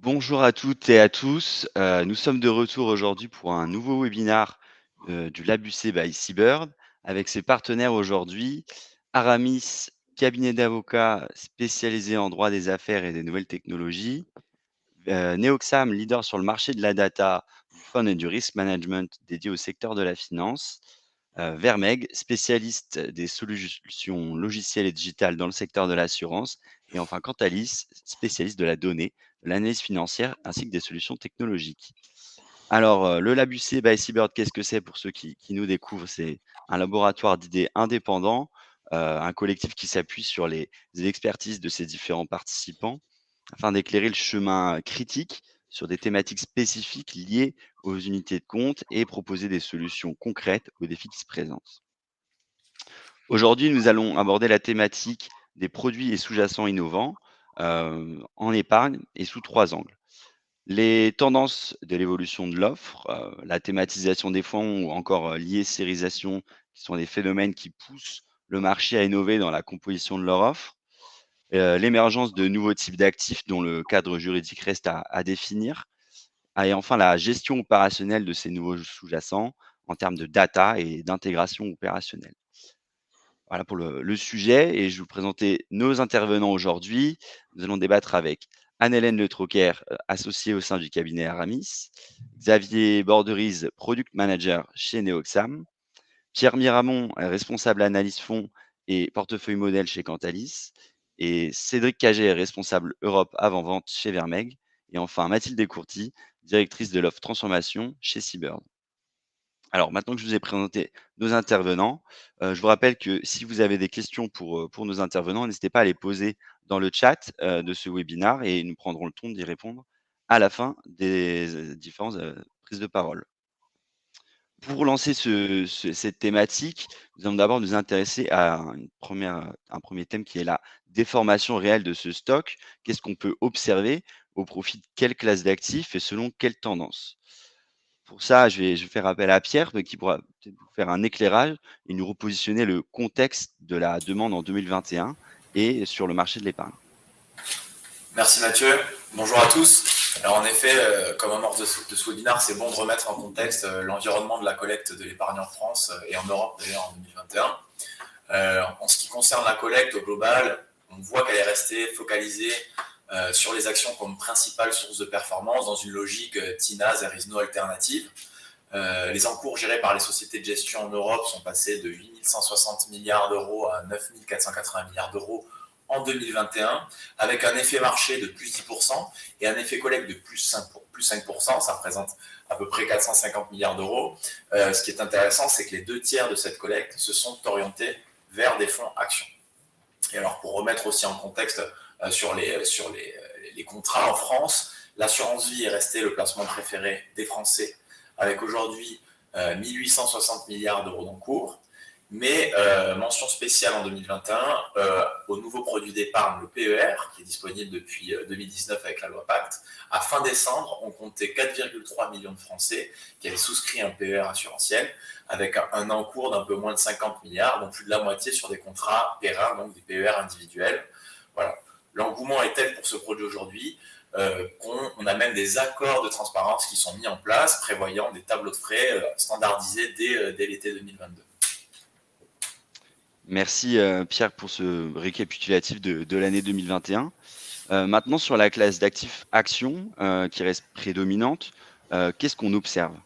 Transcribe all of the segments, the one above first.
Bonjour à toutes et à tous. Nous sommes de retour aujourd'hui pour un nouveau webinar du Labucé by Seabird avec ses partenaires aujourd'hui, Aramis, cabinet d'avocats spécialisé en droit des affaires et des nouvelles technologies, Neoxam, leader sur le marché de la data, du fund et du risk management dédié au secteur de la finance, Vermeg, spécialiste des solutions logicielles et digitales dans le secteur de l'assurance, et enfin Cantalis, spécialiste de la donnée, de l'analyse financière ainsi que des solutions technologiques. Alors, le Labucé by Seabird, qu'est-ce que c'est pour ceux qui nous découvrent? C'est un laboratoire d'idées indépendant, un collectif qui s'appuie sur les expertises de ses différents participants afin d'éclairer le chemin critique sur des thématiques spécifiques liées aux unités de compte et proposer des solutions concrètes aux défis qui se présentent. Aujourd'hui, nous allons aborder la thématique des produits et sous-jacents innovants en épargne et sous 3 angles. Les tendances de l'évolution de l'offre, la thématisation des fonds ou encore l'ISérisation, qui sont des phénomènes qui poussent le marché à innover dans la composition de leur offre. L'émergence de nouveaux types d'actifs dont le cadre juridique reste à définir. Ah et enfin la gestion opérationnelle de ces nouveaux sous-jacents en termes de data et d'intégration opérationnelle. Voilà pour le sujet et je vais vous présenter nos intervenants aujourd'hui. Nous allons débattre avec Anne-Hélène Le Troquer, associée au sein du cabinet Aramis, Xavier Borderise, product manager chez Neoxam, Pierre Miramon, responsable analyse fonds et portefeuille modèle chez Cantalis, et Cédric Caget, responsable Europe avant-vente chez Vermeg, et enfin Mathilde Descourtis, directrice de l'offre transformation chez Seabird. Alors maintenant que je vous ai présenté nos intervenants, je vous rappelle que si vous avez des questions pour nos intervenants, n'hésitez pas à les poser dans le chat, de ce webinar et nous prendrons le temps d'y répondre à la fin des, différentes, prises de parole. Pour lancer cette thématique, nous allons d'abord nous intéresser à un premier thème qui est la déformation réelle de ce stock. Qu'est-ce qu'on peut observer au profit de quelle classe d'actifs et selon quelle tendance? Pour ça, je vais faire appel à Pierre, qui pourra peut-être vous faire un éclairage et nous repositionner le contexte de la demande en 2021 et sur le marché de l'épargne. Merci Mathieu, bonjour à tous. Alors en effet, comme amorce de ce webinaire, c'est bon de remettre en contexte l'environnement de la collecte de l'épargne en France et en Europe d'ailleurs en 2021. En ce qui concerne la collecte au global, on voit qu'elle est restée focalisée sur les actions comme principale source de performance dans une logique TINA, there is no alternative. Les encours gérés par les sociétés de gestion en Europe sont passés de 8 160 milliards d'euros à 9 480 milliards d'euros en 2021, avec un effet marché de plus 10% et un effet collecte de plus 5%, ça représente à peu près 450 milliards d'euros. Ce qui est intéressant, c'est que les 2 tiers de cette collecte se sont orientés vers des fonds actions. Et alors, pour remettre aussi en contexte sur les contrats en France, l'assurance vie est restée le placement préféré des Français, avec aujourd'hui 1860 milliards d'euros d'encours. Mais mention spéciale en 2021 au nouveau produit d'épargne, le PER, qui est disponible depuis 2019 avec la loi Pacte. À fin décembre, on comptait 4,3 millions de Français qui avaient souscrit un PER assurantiel avec un encours d'un peu moins de 50 milliards, donc plus de la moitié sur des contrats PER, donc des PER individuels. Voilà. L'engouement est tel pour ce produit aujourd'hui qu'on a même des accords de transparence qui sont mis en place, prévoyant des tableaux de frais standardisés dès l'été 2022. Merci, Pierre, pour ce récapitulatif de l'année 2021. Maintenant sur la classe d'actifs actions, qui reste prédominante, qu'est-ce qu'on observe?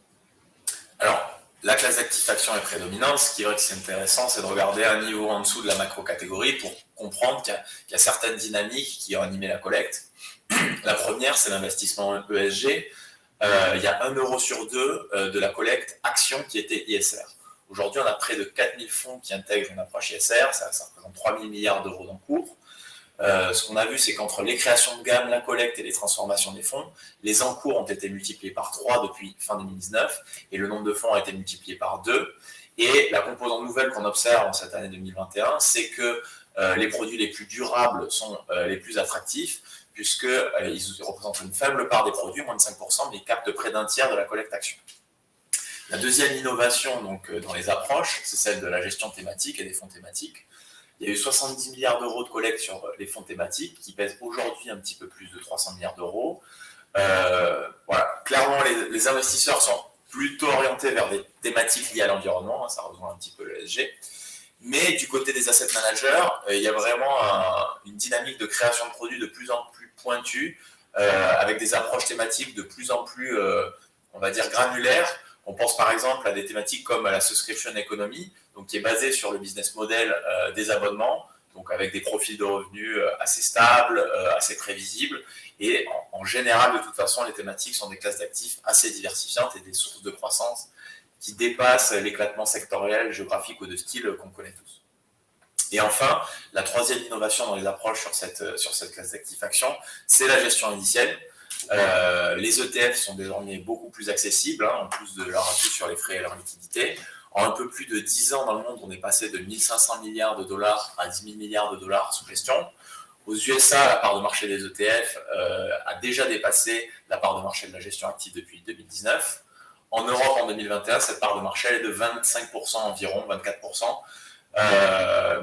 Alors, la classe d'actifs actions est prédominante. Ce qui est vrai que c'est intéressant, c'est de regarder un niveau en dessous de la macro-catégorie pour comprendre qu'il y a certaines dynamiques qui ont animé la collecte. La première, c'est l'investissement ESG. Il y a 1 euro sur 2 de la collecte actions qui était ISR. Aujourd'hui, on a près de 4000 fonds qui intègrent une approche ISR, ça représente 3000 milliards d'euros d'encours. Ce qu'on a vu, c'est qu'entre les créations de gamme, la collecte et les transformations des fonds, les encours ont été multipliés par 3 depuis fin 2019 et le nombre de fonds a été multiplié par 2. Et la composante nouvelle qu'on observe en cette année 2021, c'est que les produits les plus durables sont les plus attractifs, puisqu'ils représentent une faible part des produits, moins de 5%, mais ils captent près d'un tiers de la collecte action. La deuxième innovation donc, dans les approches, c'est celle de la gestion thématique et des fonds thématiques. Il y a eu 70 milliards d'euros de collecte sur les fonds thématiques, qui pèsent aujourd'hui un petit peu plus de 300 milliards d'euros. Voilà. Clairement, les investisseurs sont plutôt orientés vers des thématiques liées à l'environnement, hein, ça rejoint un petit peu le ESG. Mais du côté des asset managers, il y a vraiment une dynamique de création de produits de plus en plus pointue, avec des approches thématiques de plus en plus, on va dire, granulaires. On pense par exemple à des thématiques comme la subscription economy, donc qui est basée sur le business model des abonnements, donc avec des profils de revenus assez stables, assez prévisibles. Et en général, de toute façon, les thématiques sont des classes d'actifs assez diversifiantes et des sources de croissance qui dépassent l'éclatement sectoriel, géographique ou de style qu'on connaît tous. Et enfin, la troisième innovation dans les approches sur cette classe d'actifs actions, c'est la gestion indicielle. Les ETF sont désormais beaucoup plus accessibles, hein, en plus de leur atout sur les frais et leur liquidité. En un peu plus de 10 ans dans le monde, on est passé de 1500 milliards de dollars à 10 000 milliards de dollars sous gestion. Aux USA, la part de marché des ETF a déjà dépassé la part de marché de la gestion active depuis 2019. En Europe, en 2021, cette part de marché est de 25% environ, 24%.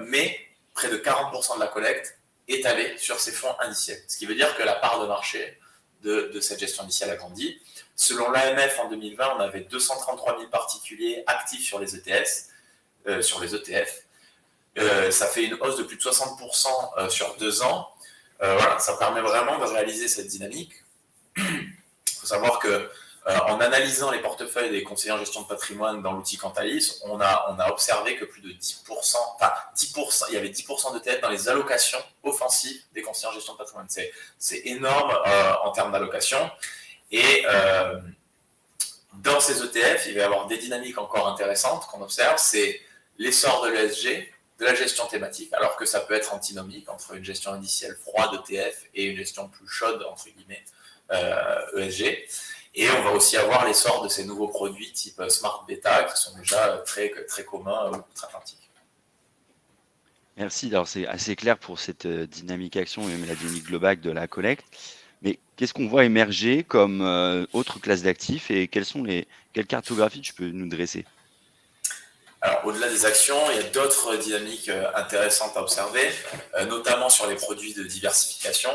Mais près de 40% de la collecte est allée sur ces fonds indiciels. Ce qui veut dire que la part de marché de cette gestion indicielle a grandi. Selon l'AMF, en 2020, on avait 233 000 particuliers actifs sur les ETF. Ça fait une hausse de plus de 60% sur 2 ans. Voilà, ça permet vraiment de réaliser cette dynamique. Il faut savoir que en analysant les portefeuilles des conseillers en gestion de patrimoine dans l'outil Cantalis, on a observé que plus de 10%, il y avait 10% de tête dans les allocations offensives des conseillers en gestion de patrimoine. C'est énorme en termes d'allocation. Et dans ces ETF, il va y avoir des dynamiques encore intéressantes qu'on observe. C'est l'essor de l'ESG, de la gestion thématique, alors que ça peut être antinomique entre une gestion indicielle froide ETF et une gestion plus chaude, entre guillemets, ESG. Et on va aussi avoir l'essor de ces nouveaux produits type Smart Beta qui sont déjà très, très communs outre-Atlantique. Merci. Alors, c'est assez clair pour cette dynamique action et même la dynamique globale de la collecte. Mais qu'est-ce qu'on voit émerger comme autre classe d'actifs et quelles cartographies tu peux nous dresser? Alors, au-delà des actions, il y a d'autres dynamiques intéressantes à observer, notamment sur les produits de diversification.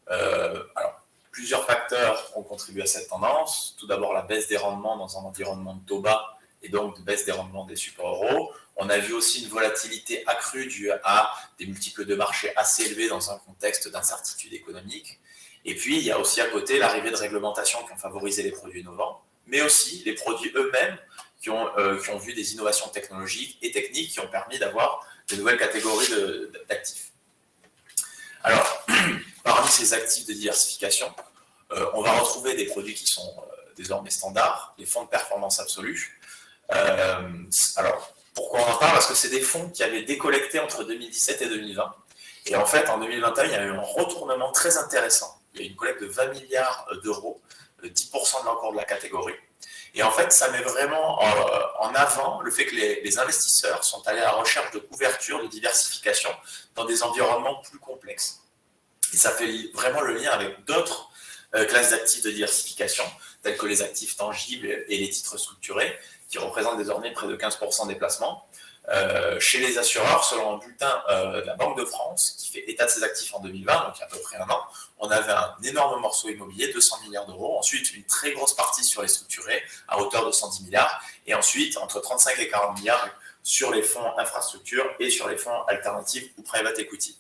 Alors, plusieurs facteurs ont contribué à cette tendance. Tout d'abord, la baisse des rendements dans un environnement de taux bas et donc de baisse des rendements des supports euros. On a vu aussi une volatilité accrue due à des multiples de marché assez élevés dans un contexte d'incertitude économique. Et puis, il y a aussi à côté l'arrivée de réglementations qui ont favorisé les produits innovants, mais aussi les produits eux-mêmes qui ont vu des innovations technologiques et techniques qui ont permis d'avoir de nouvelles catégories d'actifs. Alors, parmi ces actifs de diversification, on va retrouver des produits qui sont désormais standards, les fonds de performance absolue. Alors, pourquoi on en parle? Parce que c'est des fonds qui avaient décollecté entre 2017 et 2020. Et en fait, en 2021, il y a eu un retournement très intéressant. Il y a eu une collecte de 20 milliards d'euros, 10% de l'encours de la catégorie. Et en fait, ça met vraiment en avant le fait que les investisseurs sont allés à la recherche de couverture, de diversification dans des environnements plus complexes. Et ça fait vraiment le lien avec d'autres classes d'actifs de diversification, telles que les actifs tangibles et les titres structurés, qui représentent désormais près de 15% des placements. Chez les assureurs, selon un bulletin de la Banque de France, qui fait état de ses actifs en 2020, donc il y a à peu près un an, on avait un énorme morceau immobilier, 200 milliards d'euros, ensuite une très grosse partie sur les structurés, à hauteur de 110 milliards, et ensuite entre 35 et 40 milliards sur les fonds infrastructures et sur les fonds alternatifs ou private equity.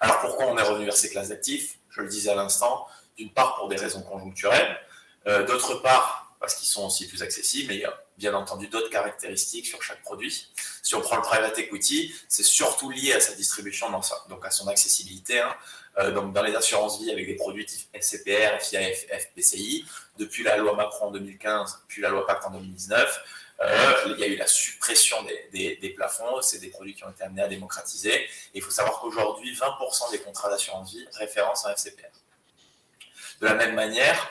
Alors pourquoi on est revenu vers ces classes d'actifs? Je le disais à l'instant, d'une part pour des raisons conjoncturelles, d'autre part parce qu'ils sont aussi plus accessibles, mais il y a bien entendu d'autres caractéristiques sur chaque produit. Si on prend le private equity, c'est surtout lié à sa distribution, donc à son accessibilité. Donc dans les assurances vie avec des produits type FCPR, FIA, FPCI, depuis la loi Macron en 2015, puis la loi Pacte en 2019, il y a eu la suppression des plafonds, c'est des produits qui ont été amenés à démocratiser. Et il faut savoir qu'aujourd'hui, 20% des contrats d'assurance vie référencent un FCPR. De la même manière,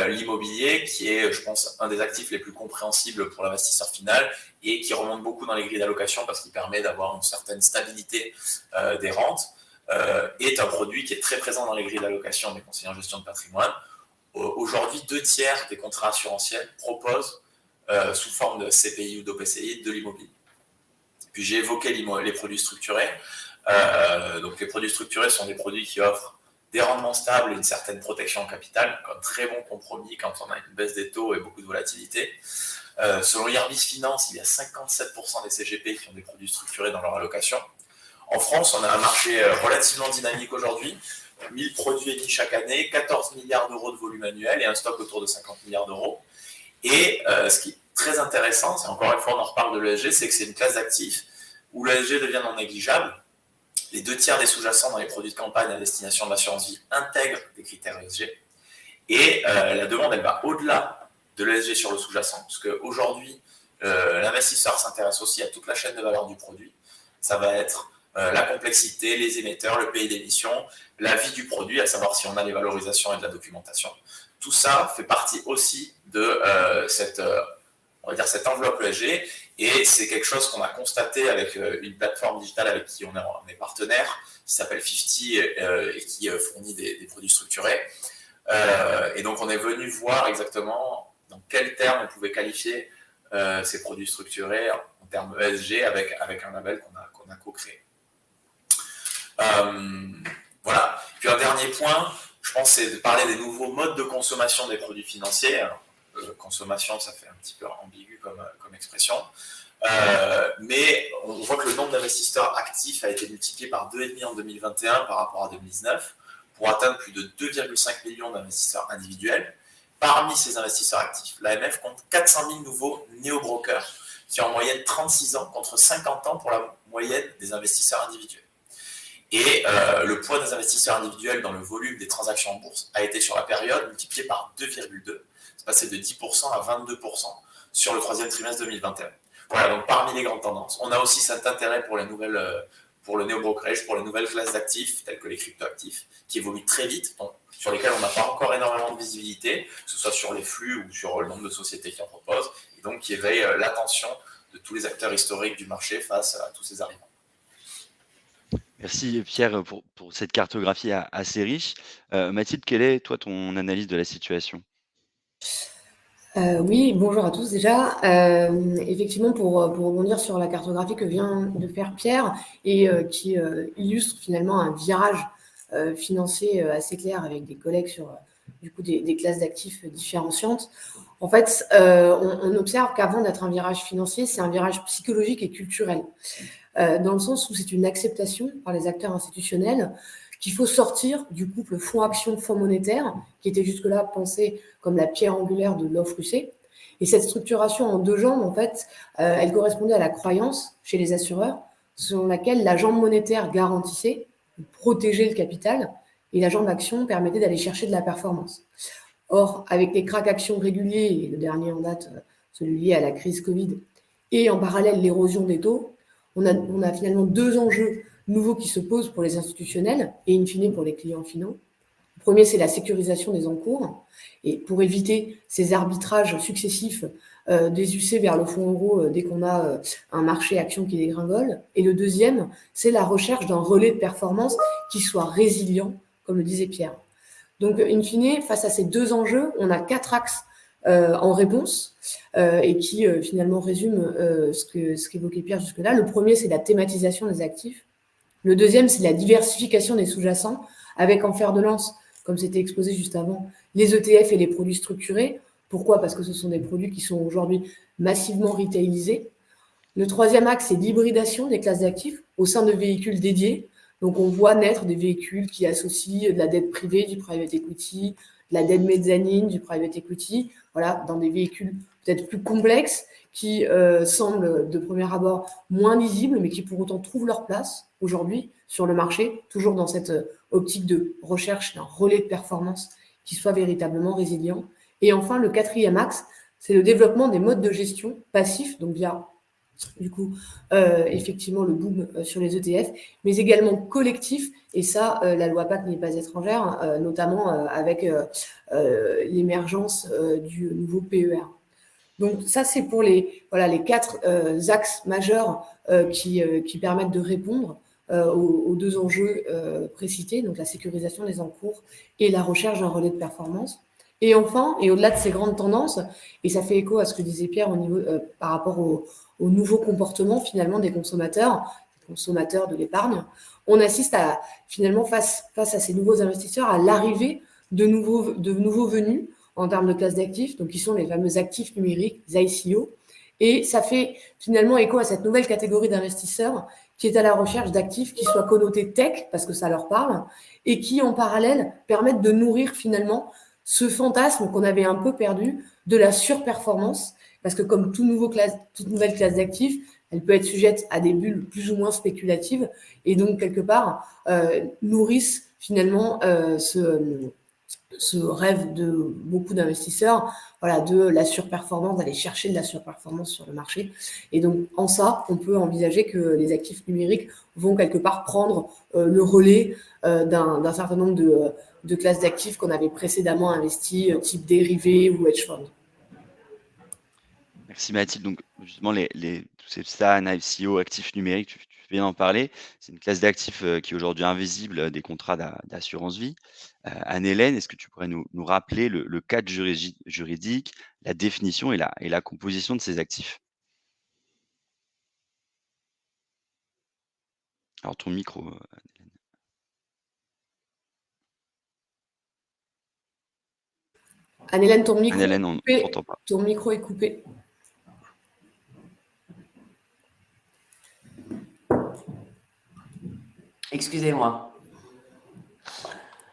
l'immobilier, qui est, je pense, un des actifs les plus compréhensibles pour l'investisseur final et qui remonte beaucoup dans les grilles d'allocation parce qu'il permet d'avoir une certaine stabilité des rentes, est un produit qui est très présent dans les grilles d'allocation des conseillers en gestion de patrimoine. Aujourd'hui, 2/3 des contrats assurantiels proposent, sous forme de CPI ou d'OPCI, de l'immobilier. Puis j'ai évoqué les produits structurés. Donc les produits structurés sont des produits qui offrent des rendements stables et une certaine protection en capital, un très bon compromis quand on a une baisse des taux et beaucoup de volatilité. Selon IRBIS Finance, il y a 57% des CGP qui ont des produits structurés dans leur allocation. En France, on a un marché relativement dynamique aujourd'hui, 1000 produits émis chaque année, 14 milliards d'euros de volume annuel et un stock autour de 50 milliards d'euros. Et ce qui est très intéressant, c'est encore une fois on en reparle de l'ESG, c'est que c'est une classe d'actifs où l'ESG devient non négligeable. Les 2/3 des sous-jacents dans les produits de campagne à destination de l'assurance vie intègrent des critères ESG. Et la demande, elle va au-delà de l'ESG sur le sous-jacent, parce qu'aujourd'hui, l'investisseur s'intéresse aussi à toute la chaîne de valeur du produit. Ça va être la complexité, les émetteurs, le pays d'émission, la vie du produit, à savoir si on a les valorisations et de la documentation. Tout ça fait partie aussi de cette enveloppe ESG, et c'est quelque chose qu'on a constaté avec une plateforme digitale avec qui on est partenaire, qui s'appelle 50 et qui fournit des produits structurés. Et donc on est venu voir exactement dans quels termes on pouvait qualifier ces produits structurés en termes ESG avec un label qu'on a co-créé. Voilà. Puis un dernier point, je pense, c'est de parler des nouveaux modes de consommation des produits financiers. Alors, consommation, ça fait un petit peu ambigu comme expression. Mais on voit que le nombre d'investisseurs actifs a été multiplié par 2,5 en 2021 par rapport à 2019 pour atteindre plus de 2,5 millions d'investisseurs individuels. Parmi ces investisseurs actifs, l'AMF compte 400 000 nouveaux néo-brokers qui ont en moyenne 36 ans contre 50 ans pour la moyenne des investisseurs individuels. Et le poids des investisseurs individuels dans le volume des transactions en bourse a été sur la période multiplié par 2,2. C'est passé de 10% à 22% sur le troisième trimestre 2021. Voilà, donc parmi les grandes tendances. On a aussi cet intérêt pour le néo-brokerage, pour les nouvelles classes d'actifs, telles que les crypto-actifs, qui évoluent très vite, donc, sur lesquels on n'a pas encore énormément de visibilité, que ce soit sur les flux ou sur le nombre de sociétés qui en proposent, et donc qui éveillent l'attention de tous les acteurs historiques du marché face à tous ces arrivants. Merci Pierre pour cette cartographie assez riche. Mathilde, quelle est toi ton analyse de la situation? Oui, bonjour à tous déjà. Effectivement, pour rebondir sur la cartographie que vient de faire Pierre et qui illustre finalement un virage financier assez clair avec des collègues sur du coup des classes d'actifs différenciantes. En fait, on observe qu'avant d'être un virage financier, c'est un virage psychologique et culturel, dans le sens où c'est une acceptation par les acteurs institutionnels qu'il faut sortir du couple fonds-action-fonds monétaire, qui était jusque-là pensé comme la pierre angulaire de l'offre UC. Et cette structuration en deux jambes, en fait, elle correspondait à la croyance chez les assureurs, selon laquelle la jambe monétaire garantissait, protégeait le capital, et la jambe action permettait d'aller chercher de la performance. Or, avec les cracks actions réguliers, et le dernier en date, celui lié à la crise Covid, et en parallèle l'érosion des taux, on a finalement deux enjeux nouveaux qui se posent pour les institutionnels et in fine pour les clients finaux. Le premier, c'est la sécurisation des encours. Et pour éviter ces arbitrages successifs des UC vers le fonds euro dès qu'on a un marché action qui dégringole. Et le deuxième, c'est la recherche d'un relais de performance qui soit résilient, comme le disait Pierre. Donc, in fine, face à ces deux enjeux, on a 4 axes en réponse et qui finalement résument ce qu'évoquait Pierre jusque-là. Le premier, c'est la thématisation des actifs. Le deuxième, c'est la diversification des sous-jacents, avec en fer de lance, comme c'était exposé juste avant, les ETF et les produits structurés. Pourquoi ? Parce que ce sont des produits qui sont aujourd'hui massivement retailisés. Le troisième axe, c'est l'hybridation des classes d'actifs au sein de véhicules dédiés. Donc, on voit naître des véhicules qui associent de la dette privée, du private equity, de la dette mezzanine, du private equity, voilà, dans des véhicules peut-être plus complexes qui semblent de premier abord moins lisibles, mais qui pour autant trouvent leur place aujourd'hui sur le marché, toujours dans cette optique de recherche d'un relais de performance qui soit véritablement résilient. Et enfin, le quatrième axe, c'est le développement des modes de gestion passifs, donc via du coup effectivement le boom sur les ETF, mais également collectif, et ça la loi PAC n'y est pas étrangère, notamment avec l'émergence du nouveau PER. Donc ça, c'est pour les 4 axes majeurs qui permettent de répondre aux deux enjeux précités, donc la sécurisation des encours et la recherche d'un relais de performance. Et enfin, et au-delà de ces grandes tendances, et ça fait écho à ce que disait Pierre au niveau, par rapport au nouveau comportement finalement des consommateurs, consommateurs de l'épargne, on assiste finalement face à ces nouveaux investisseurs à l'arrivée de nouveaux venus en termes de classe d'actifs, donc qui sont les fameux actifs numériques, les ICO. Et ça fait finalement écho à cette nouvelle catégorie d'investisseurs qui est à la recherche d'actifs qui soient connotés tech, parce que ça leur parle, et qui en parallèle permettent de nourrir finalement ce fantasme qu'on avait un peu perdu de la surperformance, parce que comme toute nouvelle classe d'actifs, elle peut être sujette à des bulles plus ou moins spéculatives, et donc quelque part nourrissent finalement ce rêve de beaucoup d'investisseurs, voilà, de la surperformance, d'aller chercher de la surperformance sur le marché. Et donc, en ça, on peut envisager que les actifs numériques vont quelque part prendre le relais d'un certain nombre de classes d'actifs qu'on avait précédemment investis, type dérivés ou hedge funds. Merci Mathilde. Donc justement, tous ces SAN, ICO, actifs numériques, tu viens d'en parler. C'est une classe d'actifs qui est aujourd'hui invisible des contrats d'assurance vie. Anne-Hélène, est-ce que tu pourrais nous rappeler le cadre juridique, la définition et la composition de ces actifs? Alors ton micro, Anne-Hélène, ton micro Anne-Hélène, est on coupé. t'entend pas. Ton micro est coupé. Excusez-moi.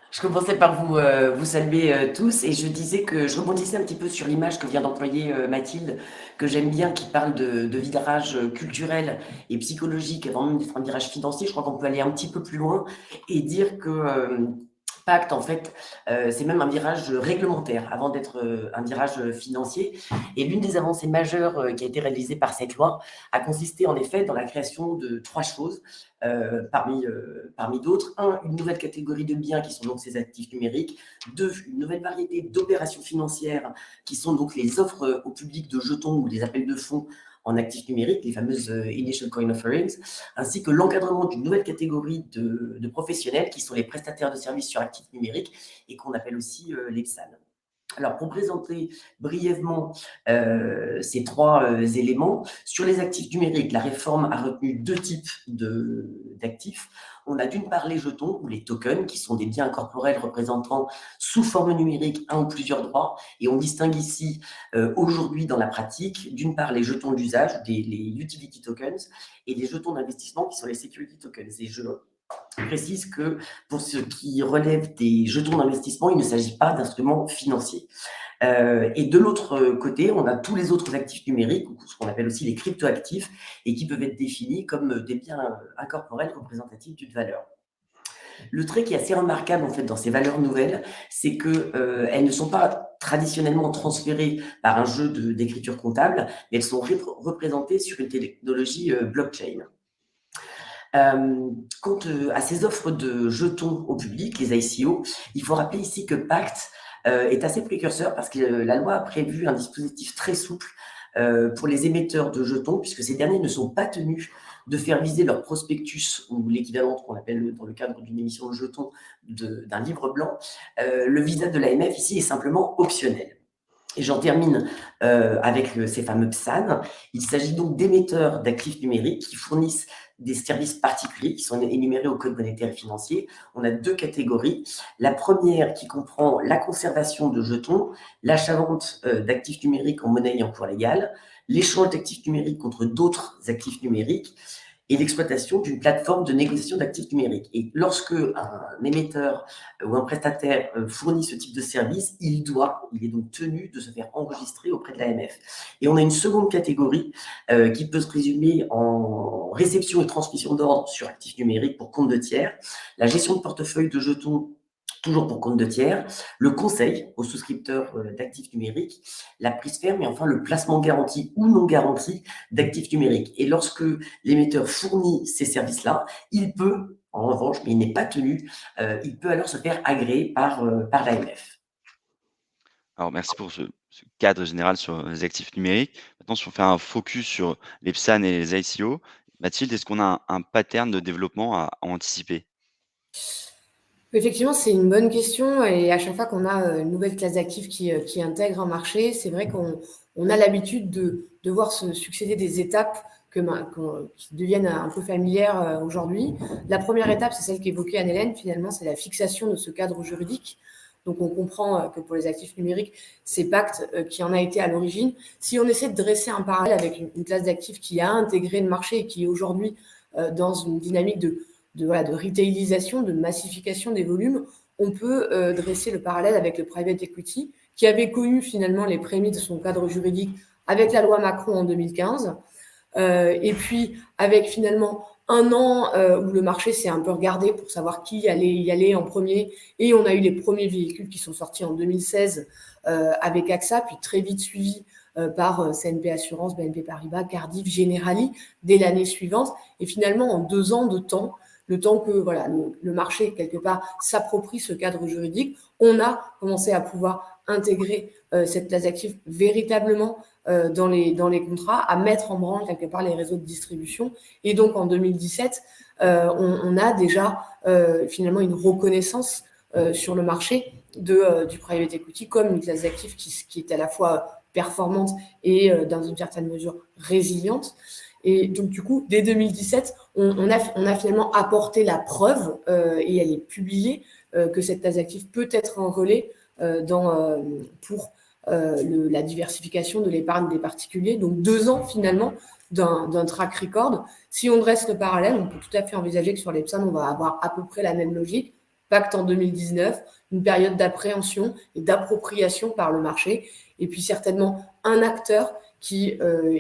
Je commençais par vous saluer tous et je disais que je rebondissais un petit peu sur l'image que vient d'employer Mathilde, que j'aime bien, qui parle de virage culturel et psychologique avant même d'être un virage financier. Je crois qu'on peut aller un petit peu plus loin et dire que Pacte, en fait, c'est même un virage réglementaire avant d'être un virage financier. Et l'une des avancées majeures qui a été réalisée par cette loi a consisté en effet dans la création de 3 choses. Parmi d'autres. 1, une nouvelle catégorie de biens qui sont donc ces actifs numériques. 2, une nouvelle variété d'opérations financières qui sont donc les offres au public de jetons ou des appels de fonds en actifs numériques, les fameuses Initial Coin Offerings, ainsi que l'encadrement d'une nouvelle catégorie de professionnels qui sont les prestataires de services sur actifs numériques et qu'on appelle aussi les PSAN. Alors, pour présenter brièvement ces 3 éléments, sur les actifs numériques, la réforme a retenu 2 types d'actifs. On a d'une part les jetons ou les tokens, qui sont des biens corporels représentant sous forme numérique un ou plusieurs droits. Et on distingue ici, aujourd'hui dans la pratique, d'une part les jetons d'usage, les utility tokens, et des jetons d'investissement qui sont les security tokens. Et je précise que pour ce qui relève des jetons d'investissement, il ne s'agit pas d'instruments financiers. Et de l'autre côté, on a tous les autres actifs numériques, ou ce qu'on appelle aussi les cryptoactifs, et qui peuvent être définis comme des biens incorporels représentatifs d'une valeur. Le trait qui est assez remarquable en fait dans ces valeurs nouvelles, c'est qu'elles ne sont pas traditionnellement transférées par un jeu d'écriture comptable, mais elles sont représentées sur une technologie blockchain. Quant à ces offres de jetons au public, les ICO, il faut rappeler ici que Pacte est assez précurseur parce que la loi a prévu un dispositif très souple pour les émetteurs de jetons, puisque ces derniers ne sont pas tenus de faire viser leur prospectus ou l'équivalent qu'on appelle dans le cadre d'une émission de jetons d'un livre blanc. Le visa de l'AMF ici est simplement optionnel. Et j'en termine avec ces fameux PSAN. Il s'agit donc d'émetteurs d'actifs numériques qui fournissent des services particuliers qui sont énumérés au Code monétaire et financier. On a 2 catégories. La première qui comprend la conservation de jetons, l'achat-vente d'actifs numériques en monnaie et en cours légal, l'échange d'actifs numériques contre d'autres actifs numériques et l'exploitation d'une plateforme de négociation d'actifs numériques. Et lorsque un émetteur ou un prestataire fournit ce type de service, il est donc tenu de se faire enregistrer auprès de l'AMF. Et on a une seconde catégorie qui peut se résumer en réception et transmission d'ordre sur actifs numériques pour compte de tiers, la gestion de portefeuille de jetons toujours pour compte de tiers, le conseil aux souscripteurs d'actifs numériques, la prise ferme et enfin le placement garanti ou non garanti d'actifs numériques. Et lorsque l'émetteur fournit ces services-là, il peut, en revanche, mais il n'est pas tenu, il peut alors se faire agréer par l'AMF. Alors merci pour ce cadre général sur les actifs numériques. Maintenant, si on fait un focus sur les PSAN et les ICO, Mathilde, est-ce qu'on a un pattern de développement à anticiper? Effectivement, c'est une bonne question et à chaque fois qu'on a une nouvelle classe d'actifs qui intègre un marché, c'est vrai qu'on a l'habitude de voir se succéder des étapes qui deviennent un peu familières aujourd'hui. La première étape, c'est celle qu'évoquait Anne-Hélène, finalement, c'est la fixation de ce cadre juridique. Donc, on comprend que pour les actifs numériques, c'est Pacte qui en a été à l'origine. Si on essaie de dresser un parallèle avec une classe d'actifs qui a intégré le marché et qui est aujourd'hui dans une dynamique de retailisation, de massification des volumes, on peut dresser le parallèle avec le private equity, qui avait connu finalement les prémices de son cadre juridique avec la loi Macron en 2015, et puis avec finalement un an où le marché s'est un peu regardé pour savoir qui allait y aller en premier, et on a eu les premiers véhicules qui sont sortis en 2016 avec AXA, puis très vite suivi par CNP Assurance, BNP Paribas, Cardiff, Generali dès l'année suivante. Et finalement, en 2 ans de temps, le temps que le marché, quelque part, s'approprie ce cadre juridique, on a commencé à pouvoir intégrer cette classe d'actifs véritablement dans les contrats, à mettre en branle quelque part les réseaux de distribution. Et donc, en 2017, on a déjà finalement une reconnaissance sur le marché du private equity comme une classe d'actifs qui est à la fois performante et dans une certaine mesure résiliente. Et donc, du coup, dès 2017, on a finalement apporté la preuve, et elle est publiée, que cette classe d'actifs peut être un relais pour la diversification de l'épargne des particuliers. Donc, 2 ans, finalement, d'un track record. Si on dresse le parallèle, on peut tout à fait envisager que sur les PSAN, on va avoir à peu près la même logique. Pacte en 2019, une période d'appréhension et d'appropriation par le marché, et puis certainement un acteur qui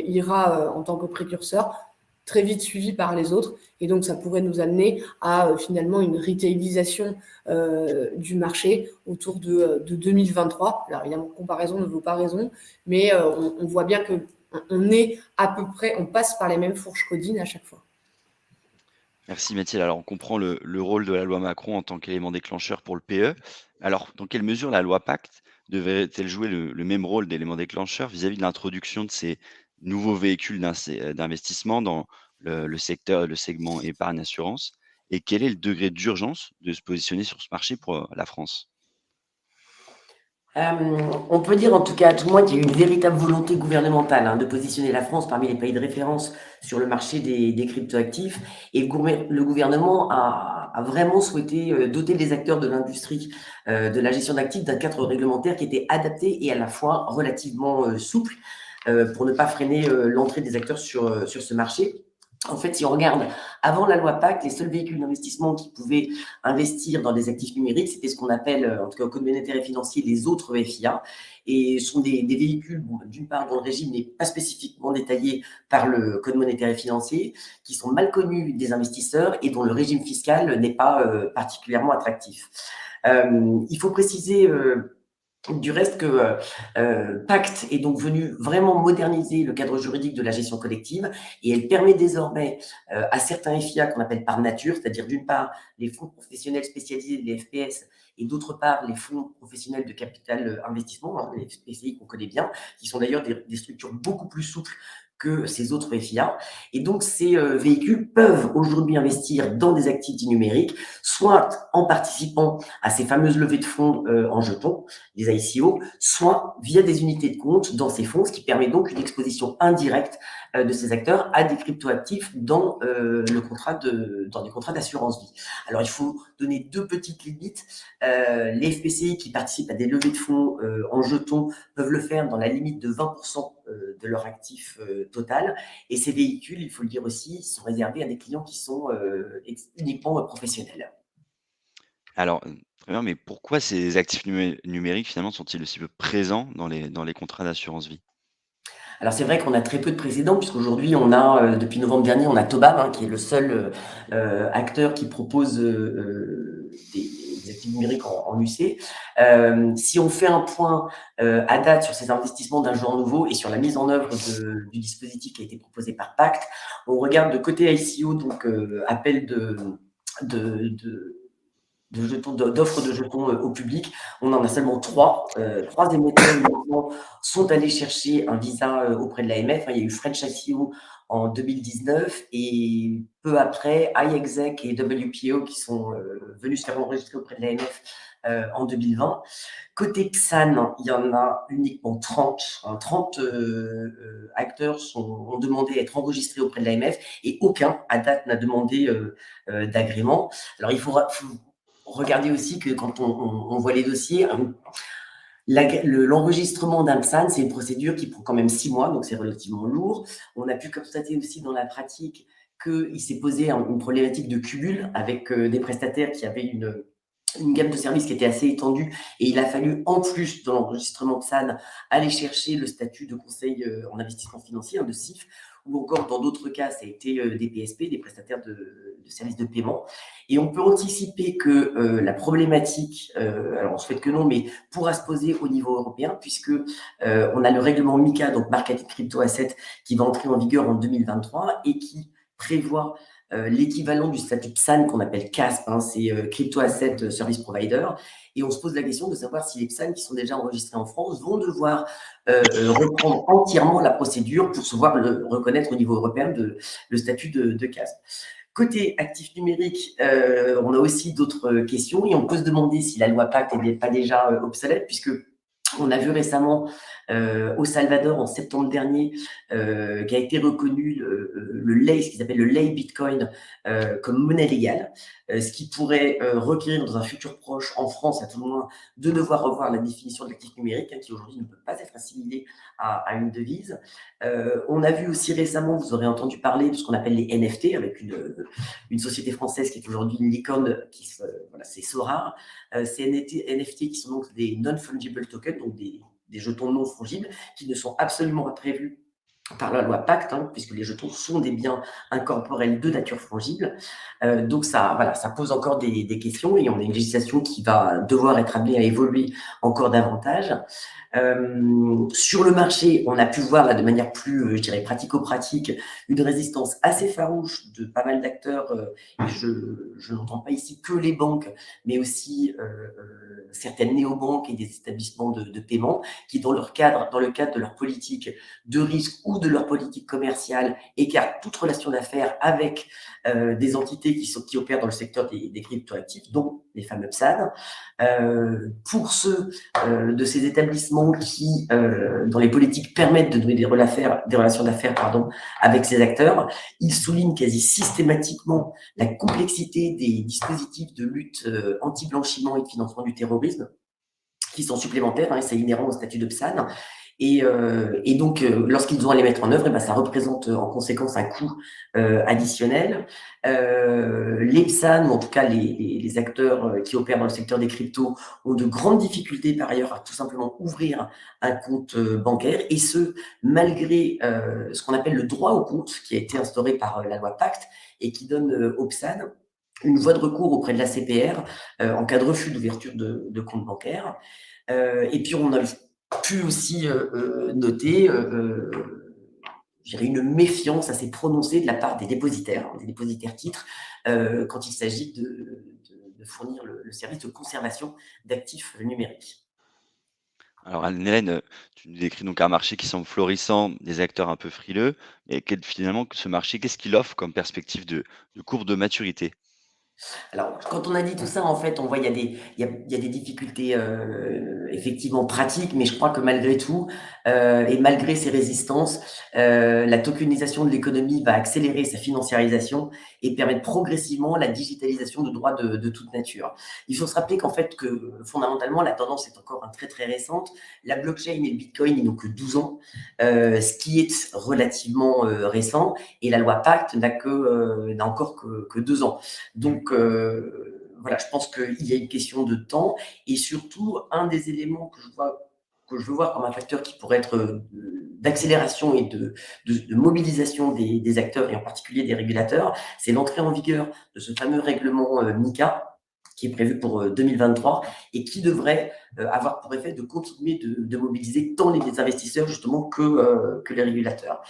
ira en tant que précurseur, très vite suivi par les autres. Et donc, ça pourrait nous amener à finalement une retailisation du marché autour de 2023. Alors, évidemment, comparaison ne vaut pas raison, mais on voit bien qu'on est à peu près, on passe par les mêmes fourches codines à chaque fois. Merci Mathilde. Alors, on comprend le rôle de la loi Macron en tant qu'élément déclencheur pour le PE. Alors, dans quelle mesure la loi Pacte devrait-elle jouer le même rôle d'élément déclencheur vis-à-vis de l'introduction de ces nouveaux véhicules d'investissement dans le secteur, le segment épargne-assurance? Et quel est le degré d'urgence de se positionner sur ce marché pour la France? On peut dire en tout cas à tout le moins qu'il y a eu une véritable volonté gouvernementale de positionner la France parmi les pays de référence sur le marché des cryptoactifs, et le gouvernement a vraiment souhaité doter les acteurs de l'industrie de la gestion d'actifs d'un cadre réglementaire qui était adapté et à la fois relativement souple pour ne pas freiner l'entrée des acteurs sur ce marché. En fait, si on regarde avant la loi Pacte, les seuls véhicules d'investissement qui pouvaient investir dans des actifs numériques, c'était ce qu'on appelle, en tout cas au Code monétaire et financier, les autres FIA. Et ce sont des véhicules, d'une part, dont le régime n'est pas spécifiquement détaillé par le Code monétaire et financier, qui sont mal connus des investisseurs et dont le régime fiscal n'est pas particulièrement attractif. Il faut préciser du reste que Pacte est donc venu vraiment moderniser le cadre juridique de la gestion collective, et elle permet désormais à certains FIA qu'on appelle par nature, c'est-à-dire d'une part les fonds professionnels spécialisés, les FPS, et d'autre part les fonds professionnels de capital investissement, les FPCI qu'on connaît bien, qui sont d'ailleurs des structures beaucoup plus souples que ces autres FIA. Et donc, ces véhicules peuvent aujourd'hui investir dans des actifs dits numériques, soit en participant à ces fameuses levées de fonds en jetons, les ICO, soit via des unités de compte dans ces fonds, ce qui permet donc une exposition indirecte de ces acteurs à des cryptoactifs dans des contrats d'assurance vie. Alors, il faut donner 2 petites limites. Les FPCI qui participent à des levées de fonds en jetons peuvent le faire dans la limite de 20% de leur actif total. Et ces véhicules, il faut le dire aussi, sont réservés à des clients qui sont uniquement professionnels. Alors, très bien, mais pourquoi ces actifs numériques, finalement, sont-ils aussi peu présents dans les contrats d'assurance vie? Alors c'est vrai qu'on a très peu de précédents, puisqu'aujourd'hui on a, depuis novembre dernier, on a Tobam, qui est le seul acteur qui propose des actifs numériques en UC. Si on fait un point à date sur ces investissements d'un genre nouveau et sur la mise en œuvre du dispositif qui a été proposé par Pacte, on regarde de côté ICO, donc appel de d'offres de jetons au public. On en a seulement 3. 3 émetteurs uniquement sont allés chercher un visa auprès de l'AMF. Il y a eu French ICO en 2019 et peu après, iExec et WPO qui sont venus se faire enregistrer auprès de l'AMF en 2020. Côté PSAN, il y en a uniquement 30. 30 acteurs ont demandé à être enregistrés auprès de l'AMF et aucun, à date, n'a demandé d'agrément. Alors, il faut regarder aussi que quand on voit les dossiers, l'enregistrement d'un PSAN, c'est une procédure qui prend quand même 6 mois, donc c'est relativement lourd. On a pu constater aussi dans la pratique qu'il s'est posé une problématique de cumul avec des prestataires qui avaient une gamme de services qui était assez étendue et il a fallu, en plus de l'enregistrement PSAN, aller chercher le statut de conseil en investissement financier, de CIF, ou encore dans d'autres cas, ça a été des PSP, des prestataires de services de paiement. Et on peut anticiper que la problématique, alors on souhaite que non, mais pourra se poser au niveau européen, puisque on a le règlement MiCA, donc Market Crypto Asset, qui va entrer en vigueur en 2023 et qui prévoit l'équivalent du statut PSAN qu'on appelle CASP, c'est Crypto Asset Service Provider. Et on se pose la question de savoir si les PSAN qui sont déjà enregistrés en France vont devoir reprendre entièrement la procédure pour se voir reconnaître au niveau européen le statut de CASP. Côté actifs numériques, on a aussi d'autres questions et on peut se demander si la loi Pacte n'est pas déjà obsolète, puisque on a vu récemment au Salvador, en septembre dernier, qu'a été reconnu le lei, ce qu'ils appellent le lei Bitcoin, comme monnaie légale, ce qui pourrait requérir dans un futur proche, en France à tout le moins, de devoir revoir la définition de l'actif numérique, qui aujourd'hui ne peut pas être assimilé à une devise. On a vu aussi récemment, vous aurez entendu parler de ce qu'on appelle les NFT, avec une société française qui est aujourd'hui une licorne, c'est Sora. Ces NFT qui sont donc des non-fungible tokens, donc des jetons non fongibles, qui ne sont absolument pas prévus par la loi Pacte, puisque les jetons sont des biens incorporels de nature fongible. Donc ça pose encore des questions et on a une législation qui va devoir être amenée à évoluer encore davantage. Sur le marché, on a pu voir là, de manière plus, je dirais, pratico-pratique, une résistance assez farouche de pas mal d'acteurs. Et je n'entends pas ici que les banques, mais aussi certaines néobanques et des établissements de paiement qui, dans le cadre de leur politique de risque ou de leur politique commerciale, écartent toute relation d'affaires avec des entités qui opèrent dans le secteur des cryptoactifs, dont les fameux PSAN. Pour ceux de ces établissements qui, dans les politiques, permettent de donner des relations d'affaires avec ces acteurs, ils soulignent quasi systématiquement la complexité des dispositifs de lutte anti-blanchiment et de financement du terrorisme, qui sont supplémentaires, et c'est inhérent au statut de PSAN. Et donc, lorsqu'ils ont à les mettre en œuvre, ça représente en conséquence un coût additionnel. Les PSAN, ou en tout cas les acteurs qui opèrent dans le secteur des cryptos, ont de grandes difficultés par ailleurs à tout simplement ouvrir un compte bancaire, et ce, malgré ce qu'on appelle le droit au compte, qui a été instauré par la loi Pacte, et qui donne aux PSAN une voie de recours auprès de la CPR en cas de refus d'ouverture de compte bancaire. Et puis, on a pu aussi noter une méfiance assez prononcée de la part des dépositaires titres, quand il s'agit de fournir le service de conservation d'actifs numériques. Alors Anne-Hélène, tu nous décris donc un marché qui semble florissant, des acteurs un peu frileux, et finalement, ce marché, qu'est-ce qu'il offre comme perspective de courbe de maturité? Alors, quand on a dit tout ça, en fait, on voit il y a des difficultés effectivement pratiques, mais je crois que malgré tout, et malgré ces résistances, la tokenisation de l'économie va accélérer sa financiarisation et permettre progressivement la digitalisation de droits de toute nature. Il faut se rappeler qu'en fait, que fondamentalement, la tendance est encore très très récente. La blockchain et le Bitcoin, ils n'ont que 12 ans, ce qui est relativement récent, et la loi Pacte n'a encore que 2 ans. Donc, je pense qu'il y a une question de temps, et surtout, un des éléments que je veux voir comme un facteur qui pourrait être d'accélération et de mobilisation des acteurs, et en particulier des régulateurs, c'est l'entrée en vigueur de ce fameux règlement MiCA, qui est prévu pour 2023 et qui devrait avoir pour effet de continuer de mobiliser tant les investisseurs justement que les régulateurs.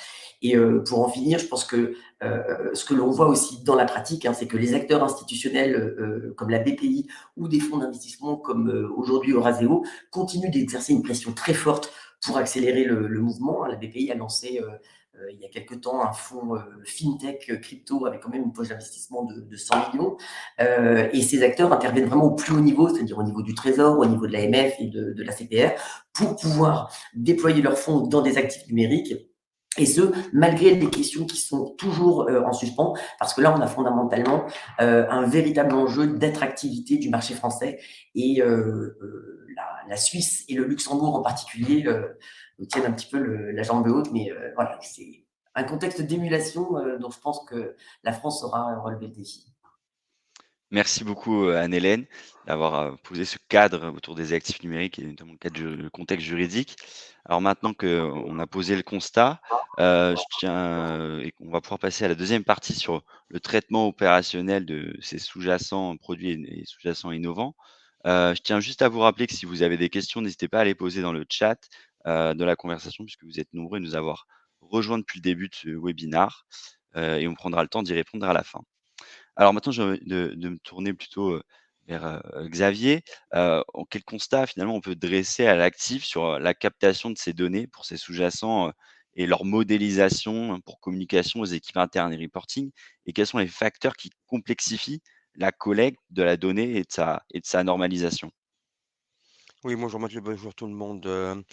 Et pour en finir, je pense que ce que l'on voit aussi dans la pratique, c'est que les acteurs institutionnels comme la BPI ou des fonds d'investissement comme aujourd'hui Eurazeo continuent d'exercer une pression très forte pour accélérer le mouvement. La BPI a lancé il y a quelque temps un fonds fintech crypto avec quand même une poche d'investissement de 100 millions. Et ces acteurs interviennent vraiment au plus haut niveau, c'est-à-dire au niveau du Trésor, au niveau de l'AMF et de la CPR, pour pouvoir déployer leurs fonds dans des actifs numériques. Et ce, malgré des questions qui sont toujours en suspens, parce que là, on a fondamentalement un véritable enjeu d'attractivité du marché français. Et la Suisse et le Luxembourg en particulier nous tiennent un petit peu la jambe haute, mais voilà, c'est un contexte d'émulation dont je pense que la France saura relever le défi. Merci beaucoup, Anne-Hélène, d'avoir, posé ce cadre autour des actifs numériques et notamment le contexte juridique. Alors maintenant qu'on a posé le constat, je tiens, et qu'on va pouvoir passer à la deuxième partie sur le traitement opérationnel de ces sous-jacents produits et sous-jacents innovants. Je tiens juste à vous rappeler que si vous avez des questions, n'hésitez pas à les poser dans le chat, de la conversation puisque vous êtes nombreux à nous avoir rejoints depuis le début de ce webinar, et on prendra le temps d'y répondre à la fin. Alors maintenant, j'ai envie de me tourner plutôt, vers, Xavier. Quel constat finalement on peut dresser à l'actif sur, la captation de ces données pour ces sous-jacents, et leur modélisation pour communication aux équipes internes et reporting? Et quels sont les facteurs qui complexifient la collecte de la donnée et de sa normalisation? Oui, bonjour Mathieu, bonjour tout le monde.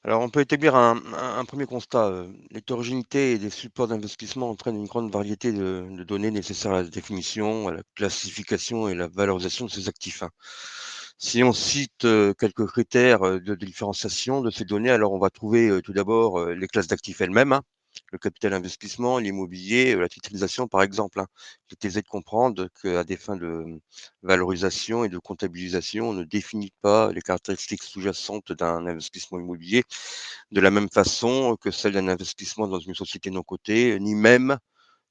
Alors on peut établir un 1er constat, l'hétérogénéité des supports d'investissement entraîne une grande variété de données nécessaires à la définition, à la classification et la valorisation de ces actifs, hein. Si on cite, quelques critères, de différenciation de ces données, alors on va trouver, tout d'abord, les classes d'actifs elles-mêmes, hein, le capital investissement, l'immobilier, la titrisation par exemple, hein. Il est aisé de comprendre qu'à des fins de valorisation et de comptabilisation, on ne définit pas les caractéristiques sous-jacentes d'un investissement immobilier de la même façon que celle d'un investissement dans une société non cotée, ni même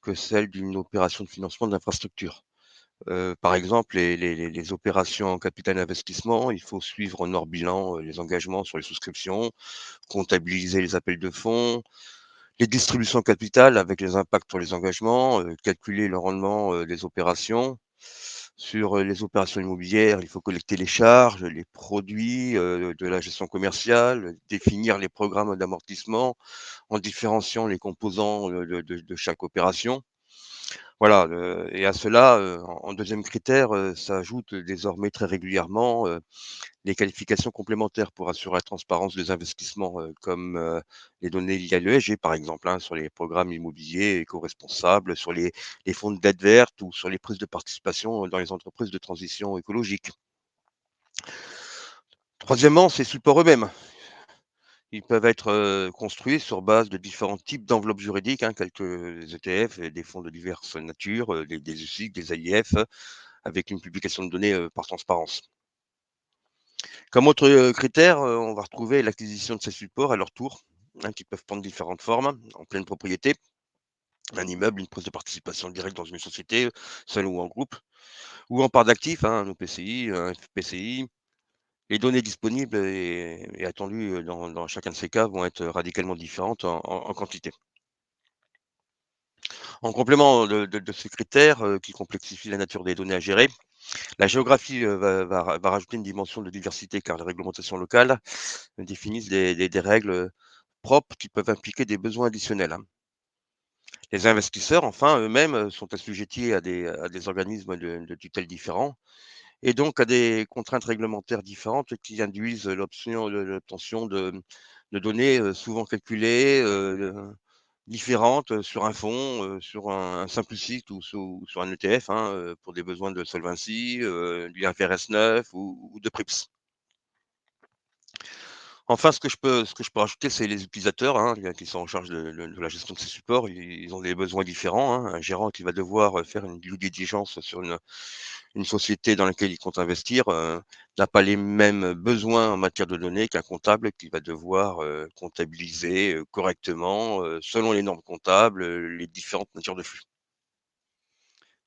que celle d'une opération de financement d'infrastructure. Par exemple, les opérations en capital investissement, il faut suivre en hors bilan les engagements sur les souscriptions, comptabiliser les appels de fonds, les distributions capital avec les impacts sur les engagements, calculer le rendement des opérations. Sur les opérations immobilières, il faut collecter les charges, les produits de la gestion commerciale, définir les programmes d'amortissement en différenciant les composants de chaque opération. Voilà, et à cela, en 2e critère, s'ajoutent désormais très régulièrement les qualifications complémentaires pour assurer la transparence des investissements, comme les données liées à l'ESG par exemple, hein, sur les programmes immobiliers éco-responsables, sur les fonds de dette verte ou sur les prises de participation dans les entreprises de transition écologique. Troisièmement, ces supports eux-mêmes. Ils peuvent être, construits sur base de différents types d'enveloppes juridiques, hein, tels que les ETF et des fonds de diverses natures, des UCITS, des AIF, avec une publication de données, par transparence. Comme autre, critère, on va retrouver l'acquisition de ces supports à leur tour, hein, qui peuvent prendre différentes formes, en pleine propriété, un immeuble, une prise de participation directe dans une société, seule ou en groupe, ou en part d'actifs, hein, un OPCI, un FPCI. Les données disponibles et attendues, dans chacun de ces cas vont être radicalement différentes en quantité. En complément de ces critères, qui complexifient la nature des données à gérer, la géographie, va rajouter une dimension de diversité car les réglementations locales définissent des règles, propres qui peuvent impliquer des besoins additionnels, hein. Les investisseurs, enfin, eux-mêmes, sont assujettis à des organismes de tutelle différents et donc à des contraintes réglementaires différentes qui induisent l'obtention de données, souvent calculées, différentes, sur un fonds, sur un simple site ou sur un ETF, hein, pour des besoins de solvency, du IFRS 9 ou de PRIIPs. Enfin, ce que je peux rajouter, c'est les utilisateurs, hein, qui sont en charge de la gestion de ces supports. Ils ont des besoins différents, hein. Un gérant qui va devoir, faire une due diligence sur une société dans laquelle il compte investir, n'a pas les mêmes besoins en matière de données qu'un comptable qui va devoir, comptabiliser, correctement, selon les normes comptables, les différentes natures de flux.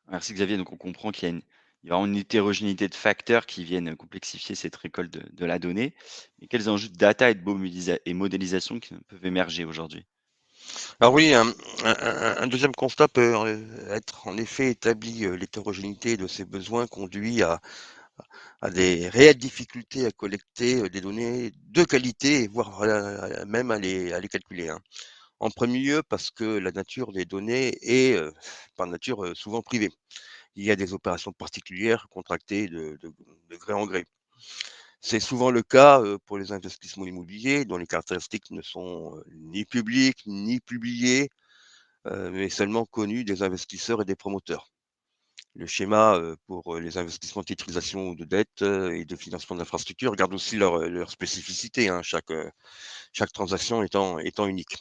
Merci Xavier. Donc on comprend qu'il y a une il y aura une hétérogénéité de facteurs qui viennent complexifier cette récolte de la donnée. Et quels enjeux de data et de et modélisation qui peuvent émerger aujourd'hui? Alors oui, un deuxième constat peut être en effet établi, l'hétérogénéité de ces besoins conduit à des réelles difficultés à collecter, des données de qualité, voire même à les calculer, hein. En premier lieu, parce que la nature des données est, par nature, souvent privée. Il y a des opérations particulières contractées de gré en gré. C'est souvent le cas, pour les investissements immobiliers dont les caractéristiques ne sont, ni publiques ni publiées, mais seulement connues des investisseurs et des promoteurs. Le schéma, pour, les investissements de titrisation ou de dette, et de financement d'infrastructures garde aussi leur spécificité, hein, chaque transaction étant unique.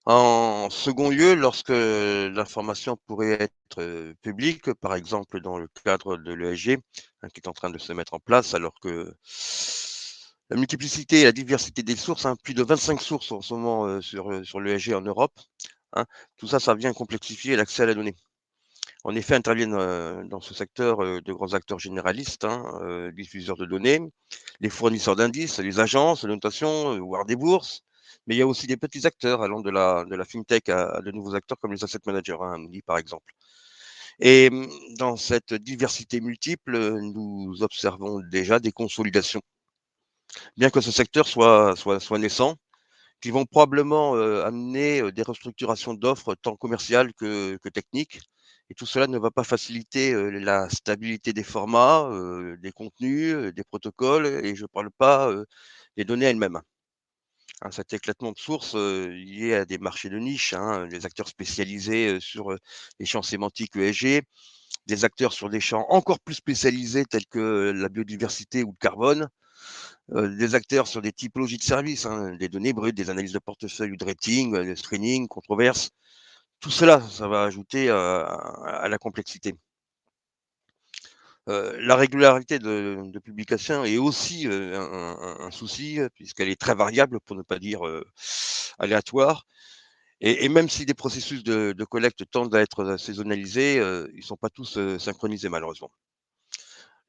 En second lieu, lorsque l'information pourrait être, publique, par exemple dans le cadre de l'ESG, hein, qui est en train de se mettre en place, alors que la multiplicité et la diversité des sources, hein, plus de 25 sources en ce moment, sur l'ESG en Europe, hein, tout ça, ça vient complexifier l'accès à la donnée. En effet, interviennent, dans ce secteur, de grands acteurs généralistes, hein, diffuseurs de données, les fournisseurs d'indices, les agences de notation, voire des bourses. Mais il y a aussi des petits acteurs allant de la fintech à de nouveaux acteurs comme les asset managers, hein, Amundi par exemple. Et dans cette diversité multiple, nous observons déjà des consolidations. Bien que ce secteur soit naissant, qui vont probablement, amener, des restructurations d'offres tant commerciales que techniques, et tout cela ne va pas faciliter, la stabilité des formats, des contenus, des protocoles, et je ne parle pas, des données elles-mêmes, hein. Cet éclatement de sources, lié à des marchés de niche, hein, des acteurs spécialisés, sur, les champs sémantiques ESG, des acteurs sur des champs encore plus spécialisés tels que la biodiversité ou le carbone, des acteurs sur des typologies de services, hein, des données brutes, des analyses de portefeuille ou de rating, de screening, controverses. Tout cela, ça va ajouter à la complexité. La régularité de publication est aussi, un souci, puisqu'elle est très variable pour ne pas dire, aléatoire, et même si des processus de collecte tendent à être, saisonnalisés, ils ne sont pas tous, synchronisés malheureusement.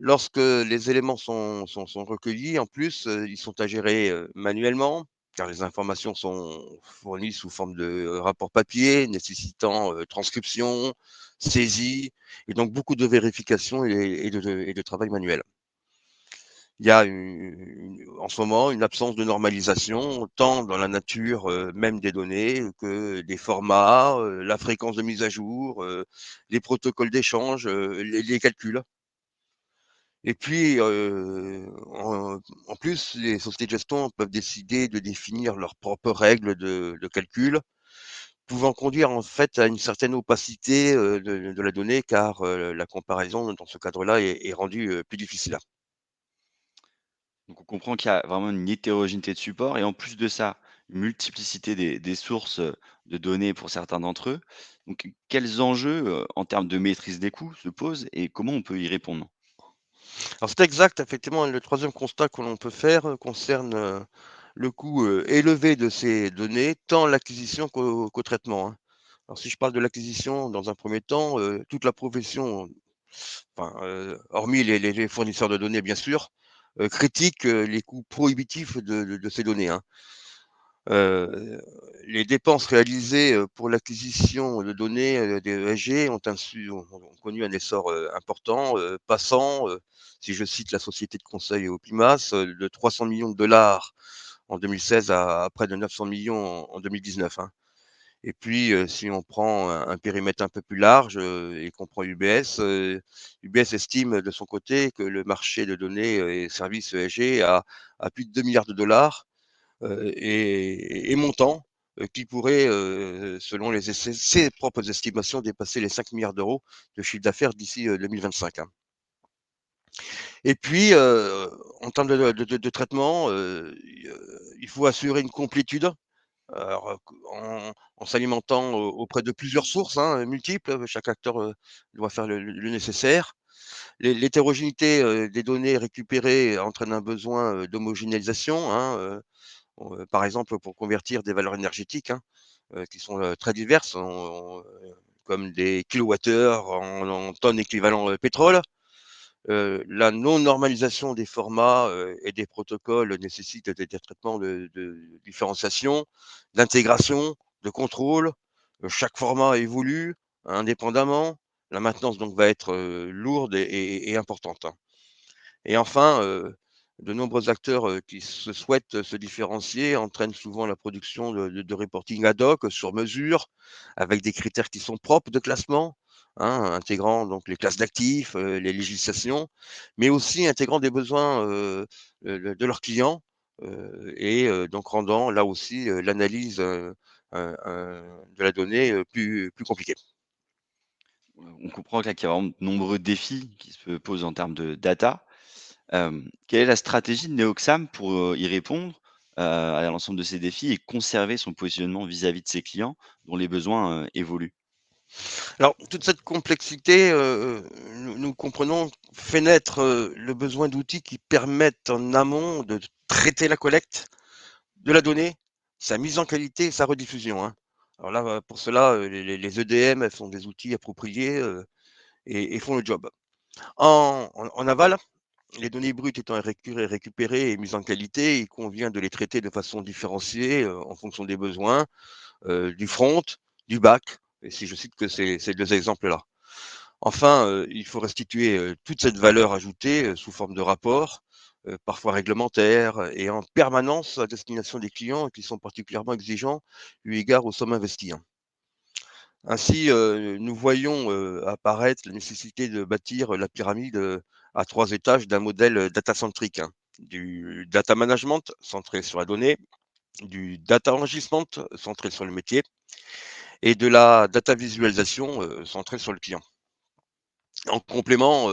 Lorsque les éléments sont recueillis, en plus, ils sont à gérer, manuellement, car les informations sont fournies sous forme de, rapports papier nécessitant, transcription, saisie, et donc beaucoup de vérification et de travail manuel. Il y a en ce moment une absence de normalisation, tant dans la nature, même des données, que des formats, la fréquence de mise à jour, les protocoles d'échange, les calculs. Et puis, en plus, les sociétés de gestion peuvent décider de définir leurs propres règles de calcul, pouvant conduire en fait à une certaine opacité, de la donnée, car, la comparaison dans ce cadre-là est rendue, plus difficile. Donc on comprend qu'il y a vraiment une hétérogénéité de supports et en plus de ça, une multiplicité des sources, de données pour certains d'entre eux. Donc quels enjeux, en termes de maîtrise des coûts se posent et comment on peut y répondre? Alors c'est exact, effectivement, le troisième constat que l'on peut faire, concerne, le coût, élevé de ces données, tant l'acquisition qu'au traitement, hein. Alors si je parle de l'acquisition dans un premier temps, toute la profession, enfin, hormis les fournisseurs de données bien sûr, critiquent, les coûts prohibitifs de ces données, hein. Heu, les dépenses réalisées, pour l'acquisition de données, des ESG ont connu un essor, important, passant, si je cite la société de conseil Opimas, de 300 millions de dollars en 2016 à près de 900 millions en 2019, hein. Et puis, si on prend un périmètre un peu plus large, et qu'on prend UBS, UBS estime de son côté que le marché de données, et services ESG a plus de 2 milliards de dollars, et montant, qui pourrait, selon ses propres estimations, dépasser les 5 milliards d'euros de chiffre d'affaires d'ici, 2025, hein. Et puis, en termes de traitement, il faut assurer une complétude, alors, en s'alimentant auprès de plusieurs sources, hein, multiples. Chaque acteur, doit faire le nécessaire. L'hétérogénéité, des données récupérées entraîne un besoin, d'homogénéisation, hein, par exemple pour convertir des valeurs énergétiques, hein, qui sont, très diverses. comme des kilowattheures en tonnes équivalent pétrole. La non-normalisation des formats et des protocoles nécessite des traitements de différenciation, d'intégration, de contrôle. Chaque format évolue indépendamment. La maintenance donc va être lourde et importante, hein. Et enfin, de nombreux acteurs qui souhaitent se différencier entraînent souvent la production de reporting ad hoc sur mesure, avec des critères qui sont propres de classement, hein, intégrant donc les classes d'actifs, les législations, mais aussi intégrant des besoins de leurs clients, donc rendant là aussi l'analyse de la donnée plus compliquée. On comprend là qu'il y a vraiment de nombreux défis qui se posent en termes de data. Quelle est la stratégie de Neoxam pour, y répondre, à l'ensemble de ces défis et conserver son positionnement vis-à-vis de ses clients dont les besoins, évoluent? Alors, toute cette complexité, nous comprenons, fait naître le besoin d'outils qui permettent en amont de traiter la collecte de la donnée, sa mise en qualité et sa rediffusion, hein. Alors là, pour cela, les EDM, elles sont des outils appropriés et font le job. En aval, les données brutes étant récupérées et mises en qualité, il convient de les traiter de façon différenciée en fonction des besoins, du front, du back, et si je cite que ces deux exemples-là. Enfin, il faut restituer toute cette valeur ajoutée sous forme de rapport, parfois réglementaire, et en permanence à destination des clients qui sont particulièrement exigeants eu égard aux sommes investies, hein. Ainsi, nous voyons apparaître la nécessité de bâtir la pyramide à 3 étages d'un modèle data-centrique, hein. Du data management centré sur la donnée, du data enrichment centré sur le métier et de la data visualisation centrée sur le client. En complément,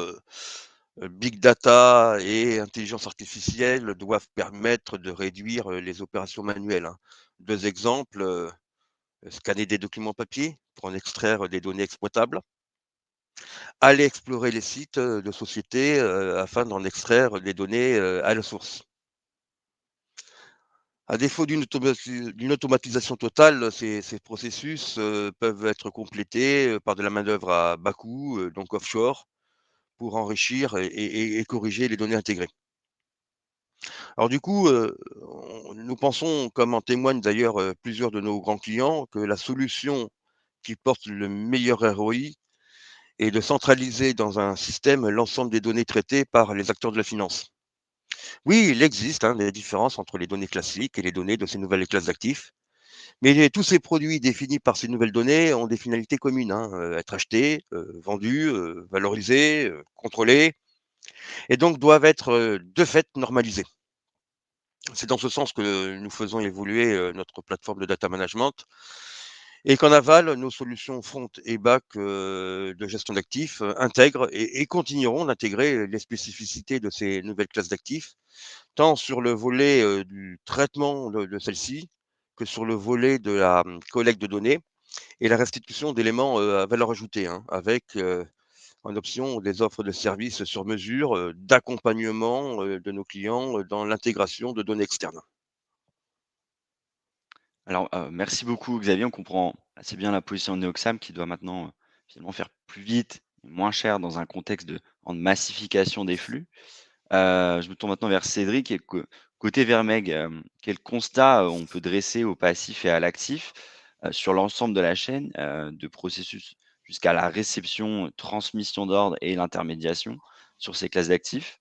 big data et intelligence artificielle doivent permettre de réduire les opérations manuelles, hein. 2 exemples, scanner des documents papier pour en extraire des données exploitables, aller explorer les sites de sociétés afin d'en extraire des données à la source. À défaut d'une automatisation totale, ces processus peuvent être complétés par de la main-d'œuvre à bas coût, donc offshore, pour enrichir et corriger les données intégrées. Alors du coup, nous pensons, comme en témoignent d'ailleurs plusieurs de nos grands clients, que la solution qui porte le meilleur ROI est de centraliser dans un système l'ensemble des données traitées par les acteurs de la finance. Oui, il existe hein, des différences entre les données classiques et les données de ces nouvelles classes d'actifs, mais tous ces produits définis par ces nouvelles données ont des finalités communes, hein, être achetés, vendus, valorisés, contrôlés, et donc doivent être de fait normalisés. C'est dans ce sens que nous faisons évoluer notre plateforme de data management et qu'en aval, nos solutions front et back de gestion d'actifs intègrent et continueront d'intégrer les spécificités de ces nouvelles classes d'actifs, tant sur le volet du traitement de celles-ci que sur le volet de la collecte de données et la restitution d'éléments à valeur ajoutée, hein, avec en option des offres de services sur mesure d'accompagnement de nos clients dans l'intégration de données externes. Alors, merci beaucoup Xavier. On comprend assez bien la position de Neoxam qui doit maintenant, finalement faire plus vite, moins cher dans un contexte de grande massification des flux. Je me tourne maintenant vers Cédric et côté Vermeg, quel constat, on peut dresser au passif et à l'actif, sur l'ensemble de la chaîne, de processus jusqu'à la réception, transmission d'ordre et l'intermédiation sur ces classes d'actifs?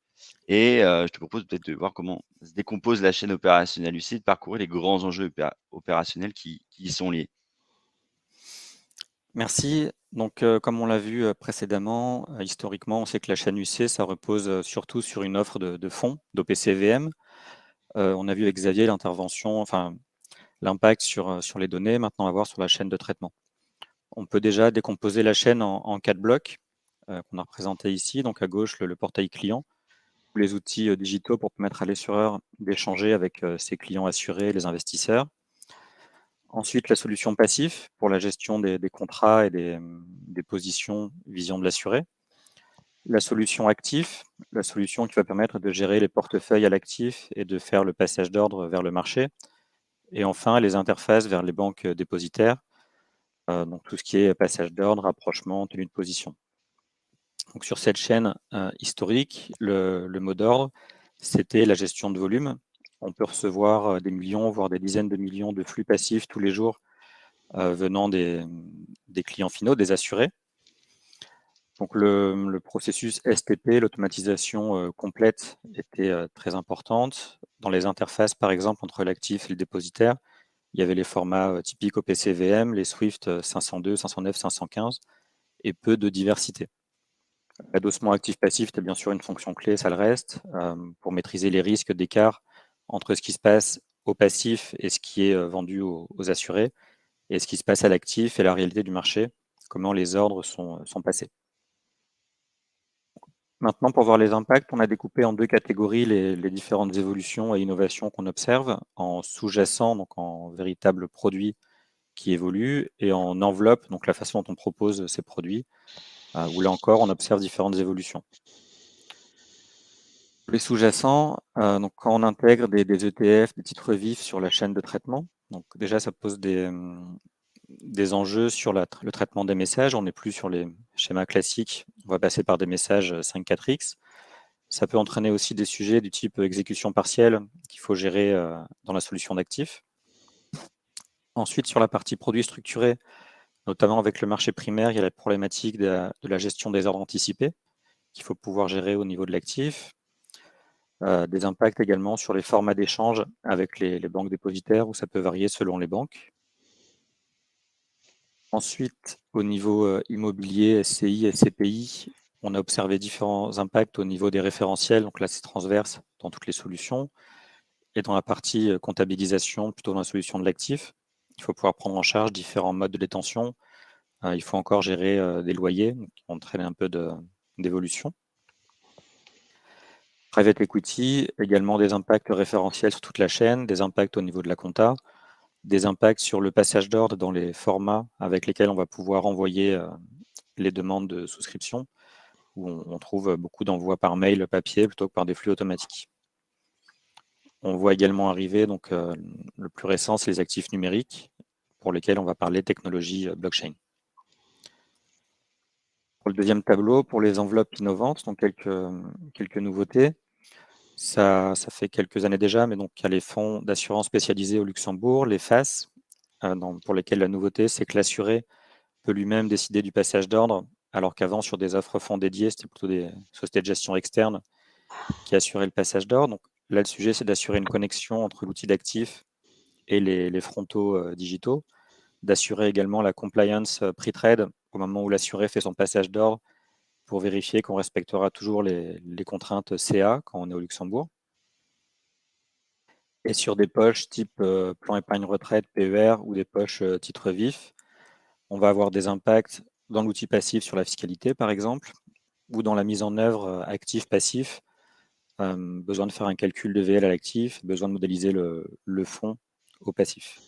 Et je te propose peut-être de voir comment se décompose la chaîne opérationnelle UC et de parcourir les grands enjeux opérationnels qui y sont liés. Merci. Donc, comme on l'a vu précédemment, historiquement, on sait que la chaîne UC, ça repose surtout sur une offre de fonds, d'OPCVM. On a vu avec Xavier l'intervention, enfin l'impact sur les données. Maintenant, on va voir sur la chaîne de traitement. On peut déjà décomposer la chaîne en 4 blocs qu'on a représentés ici. Donc, à gauche, le portail client, tous les outils digitaux pour permettre à l'assureur d'échanger avec ses clients assurés, les investisseurs. Ensuite, la solution passif pour la gestion des contrats et des positions vision de l'assuré. La solution actif, la solution qui va permettre de gérer les portefeuilles à l'actif et de faire le passage d'ordre vers le marché. Et enfin, les interfaces vers les banques dépositaires donc tout ce qui est passage d'ordre, rapprochement, tenue de position. Donc sur cette chaîne historique, le mot d'ordre, c'était la gestion de volume. On peut recevoir des millions, voire des dizaines de millions de flux passifs tous les jours venant des clients finaux, des assurés. Donc le processus STP, l'automatisation complète, était très importante. Dans les interfaces, par exemple, entre l'actif et le dépositaire, il y avait les formats typiques OPC-VM, les Swift 502, 509, 515, et peu de diversité. L'adossement actif-passif était bien sûr une fonction clé, ça le reste, pour maîtriser les risques d'écart entre ce qui se passe au passif et ce qui est vendu aux assurés, et ce qui se passe à l'actif et la réalité du marché, comment les ordres sont passés. Maintenant, pour voir les impacts, on a découpé en 2 catégories les différentes évolutions et innovations qu'on observe, en sous-jacent, donc en véritable produit qui évolue, et en enveloppe, donc la façon dont on propose ces produits, où là encore, on observe différentes évolutions. Les sous-jacents, donc quand on intègre des ETF, des titres vifs sur la chaîne de traitement, donc déjà ça pose des enjeux sur le traitement des messages. On n'est plus sur les schémas classiques, on va passer par des messages 5-4x. Ça peut entraîner aussi des sujets du type exécution partielle qu'il faut gérer dans la solution d'actifs. Ensuite, sur la partie produits structurés, notamment avec le marché primaire, il y a la problématique de la gestion des ordres anticipés qu'il faut pouvoir gérer au niveau de l'actif. Des impacts également sur les formats d'échange avec les banques dépositaires, où ça peut varier selon les banques. Ensuite, au niveau immobilier, SCI, SCPI, on a observé différents impacts au niveau des référentiels. Donc là, c'est transverse dans toutes les solutions. Et dans la partie comptabilisation, plutôt dans la solution de l'actif, il faut pouvoir prendre en charge différents modes de détention. Il faut encore gérer des loyers, donc qui entraînent un peu d'évolution. Private equity, également des impacts référentiels sur toute la chaîne, des impacts au niveau de la compta, des impacts sur le passage d'ordre dans les formats avec lesquels on va pouvoir envoyer les demandes de souscription, où on trouve beaucoup d'envois par mail, papier, plutôt que par des flux automatiques. On voit également arriver, donc le plus récent, c'est les actifs numériques, pour lesquels on va parler technologie blockchain. Pour le deuxième tableau, pour les enveloppes innovantes, donc quelques nouveautés. Ça fait quelques années déjà, mais donc il y a les fonds d'assurance spécialisés au Luxembourg, les FAS, pour lesquels la nouveauté, c'est que l'assuré peut lui-même décider du passage d'ordre, alors qu'avant, sur des offres fonds dédiés, c'était plutôt des sociétés de gestion externes qui assuraient le passage d'ordre. Donc là, le sujet, c'est d'assurer une connexion entre l'outil d'actif et les frontaux digitaux, d'assurer également la compliance pre-trade au moment où l'assuré fait son passage d'ordre, pour vérifier qu'on respectera toujours les contraintes CA quand on est au Luxembourg. Et sur des poches type plan épargne retraite, PER, ou des poches titres vifs, on va avoir des impacts dans l'outil passif sur la fiscalité, par exemple, ou dans la mise en œuvre actif-passif. Besoin de faire un calcul de VL à l'actif, besoin de modéliser le fonds au passif.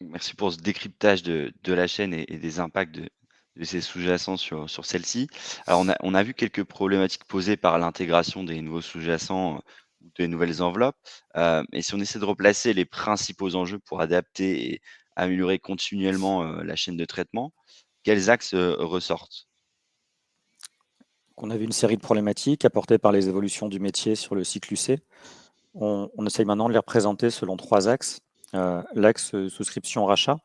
Merci pour ce décryptage de la chaîne et des impacts de ces sous-jacents sur celle-ci. Alors on a vu quelques problématiques posées par l'intégration des nouveaux sous-jacents ou des nouvelles enveloppes. Et si on essaie de replacer les principaux enjeux pour adapter et améliorer continuellement la chaîne de traitement, quels axes ressortent? On a vu une série de problématiques apportées par les évolutions du métier sur le cycle UC. On essaye maintenant de les représenter selon 3 axes. L'axe souscription-rachat,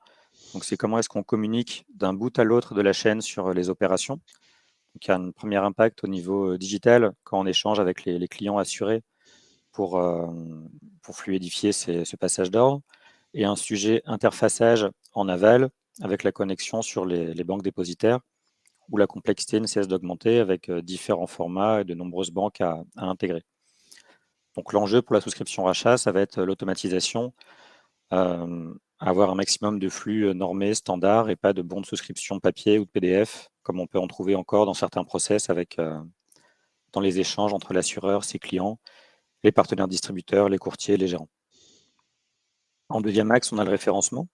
donc c'est comment est-ce qu'on communique d'un bout à l'autre de la chaîne sur les opérations. Donc il y a un premier impact au niveau digital, quand on échange avec les clients assurés pour fluidifier ce passage d'ordre, et un sujet interfaçage en aval avec la connexion sur les banques dépositaires, où la complexité ne cesse d'augmenter avec différents formats et de nombreuses banques à intégrer. Donc l'enjeu pour la souscription rachat, ça va être l'automatisation, avoir un maximum de flux normés, standards, et pas de bons de souscription papier ou de PDF, comme on peut en trouver encore dans certains process dans les échanges entre l'assureur, ses clients, les partenaires distributeurs, les courtiers, les gérants. En deuxième axe, on a le référencement,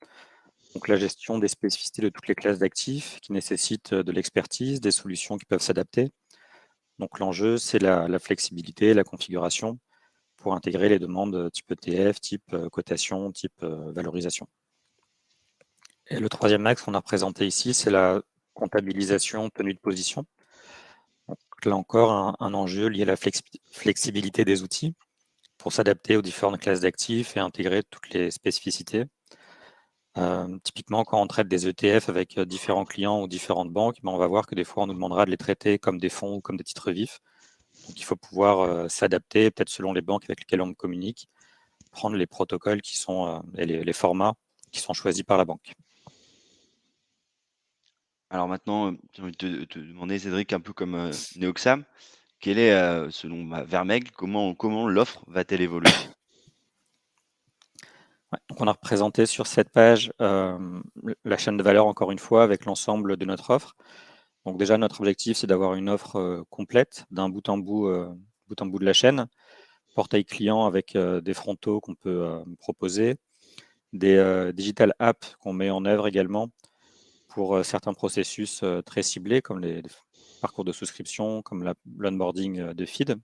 donc la gestion des spécificités de toutes les classes d'actifs qui nécessitent de l'expertise, des solutions qui peuvent s'adapter. Donc l'enjeu, c'est la flexibilité, la configuration pour intégrer les demandes type ETF, type cotation, type valorisation. Et le troisième axe qu'on a représenté ici, c'est la comptabilisation tenue de position. Donc, là encore, un enjeu lié à la flexibilité des outils pour s'adapter aux différentes classes d'actifs et intégrer toutes les spécificités. Typiquement, quand on traite des ETF avec différents clients ou différentes banques, on va voir que des fois, on nous demandera de les traiter comme des fonds ou comme des titres vifs. Donc, il faut pouvoir s'adapter, peut-être selon les banques avec lesquelles on communique, prendre les protocoles qui sont, et les formats qui sont choisis par la banque. Alors maintenant, j'ai envie de te demander, Cédric, un peu comme Neoxam, quel est, selon Vermeg, comment l'offre va-t-elle évoluer? Ouais, donc on a représenté sur cette page la chaîne de valeur, encore une fois, avec l'ensemble de notre offre. Donc déjà, notre objectif, c'est d'avoir une offre complète d'un bout en bout de la chaîne. Portail client avec des frontaux qu'on peut proposer, des digital apps qu'on met en œuvre également pour certains processus très ciblés, comme les parcours de souscription, comme l'onboarding de feed.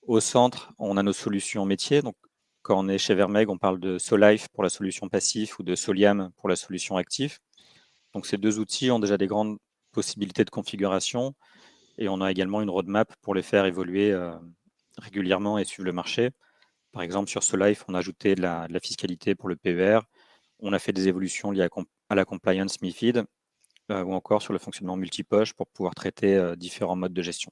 Au centre, on a nos solutions métiers. Donc, quand on est chez Vermeg, on parle de Solife pour la solution passif ou de Soliam pour la solution actif. Donc, ces deux outils ont déjà des grandes possibilités de configuration et on a également une roadmap pour les faire évoluer régulièrement et suivre le marché. Par exemple, sur Solife, on a ajouté de la fiscalité pour le PER. On a fait des évolutions liées à la compliance MiFID ou encore sur le fonctionnement multipoche pour pouvoir traiter différents modes de gestion.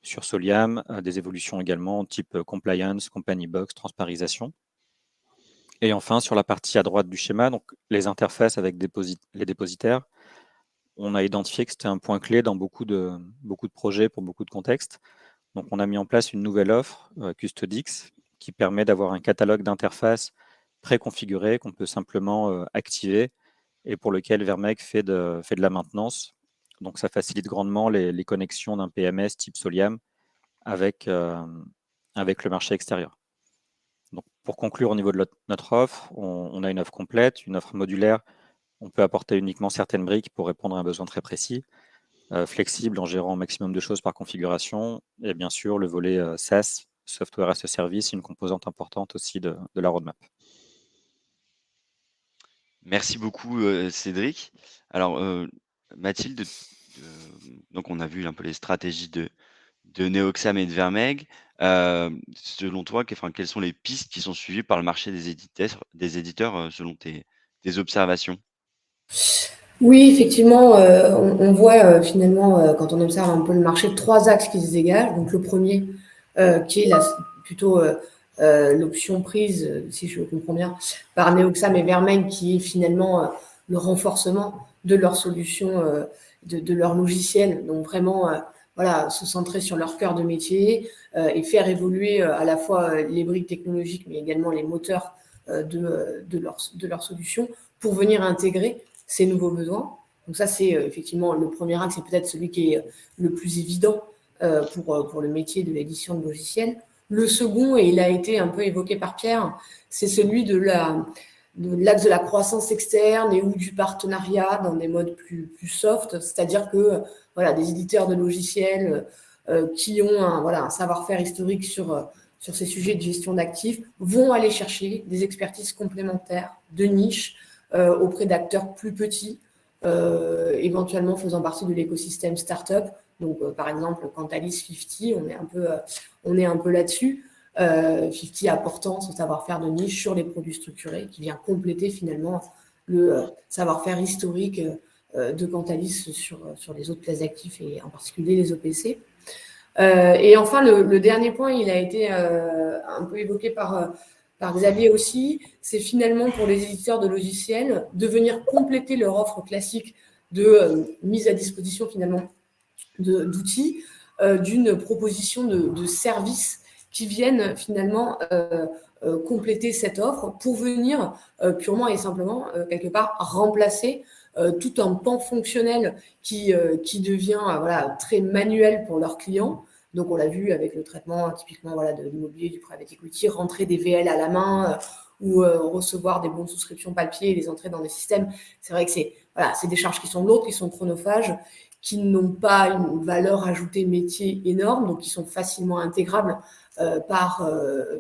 Sur Soliam, des évolutions également type compliance, company box, transparisation. Et enfin, sur la partie à droite du schéma, donc les interfaces avec les dépositaires, on a identifié que c'était un point clé dans beaucoup de projets pour beaucoup de contextes. Donc, on a mis en place une nouvelle offre, Custodix, qui permet d'avoir un catalogue d'interfaces préconfiguré qu'on peut simplement activer et pour lequel Vermeg fait de la maintenance. Donc, ça facilite grandement les connexions d'un PMS type Soliam avec le marché extérieur. Donc, pour conclure au niveau de notre offre, on a une offre complète, une offre modulaire. On peut apporter uniquement certaines briques pour répondre à un besoin très précis, flexible en gérant un maximum de choses par configuration, et bien sûr le volet SaaS, Software as a Service, une composante importante aussi de la roadmap. Merci beaucoup, Cédric. Alors, Mathilde, donc on a vu un peu les stratégies de Neoxam et de Vermeg. Selon toi, quelles sont les pistes qui sont suivies par le marché des éditeurs, selon tes observations? Oui, effectivement, on voit finalement, quand on observe un peu le marché, 3 axes qui se dégagent. Donc le premier, qui est plutôt l'option prise, si je comprends bien, par Neoxam et Vermeg, qui est finalement le renforcement de leur solution, de leur logiciel. Donc vraiment, voilà, se centrer sur leur cœur de métier et faire évoluer à la fois les briques technologiques, mais également les moteurs de leur solution pour venir intégrer ces nouveaux besoins. Donc ça, c'est effectivement le premier axe, c'est peut-être celui qui est le plus évident pour le métier de l'édition de logiciels. Le second, et il a été un peu évoqué par Pierre, c'est celui de l'axe de la croissance externe et ou du partenariat dans des modes plus soft, c'est-à-dire que voilà, des éditeurs de logiciels qui ont un savoir-faire historique sur ces sujets de gestion d'actifs vont aller chercher des expertises complémentaires de niche auprès d'acteurs plus petits, éventuellement faisant partie de l'écosystème startup. Donc, par exemple, Cantalis 50, on est un peu là-dessus. 50 apportant son savoir-faire de niche sur les produits structurés, qui vient compléter finalement le savoir-faire historique de Cantalis sur les autres classes d'actifs et en particulier les OPC. Et enfin, le dernier point, il a été un peu évoqué par Xavier aussi, c'est finalement pour les éditeurs de logiciels de venir compléter leur offre classique de mise à disposition finalement d'outils, d'une proposition de services qui viennent finalement compléter cette offre pour venir purement et simplement, quelque part, remplacer tout un pan fonctionnel qui devient très manuel pour leurs clients. Donc, on l'a vu avec le traitement typiquement de l'immobilier, du private equity, rentrer des VL à la main ou recevoir des bons de souscription papier et les entrer dans des systèmes. C'est vrai que c'est des charges qui sont lourdes, qui sont chronophages, qui n'ont pas une valeur ajoutée métier énorme, donc qui sont facilement intégrables par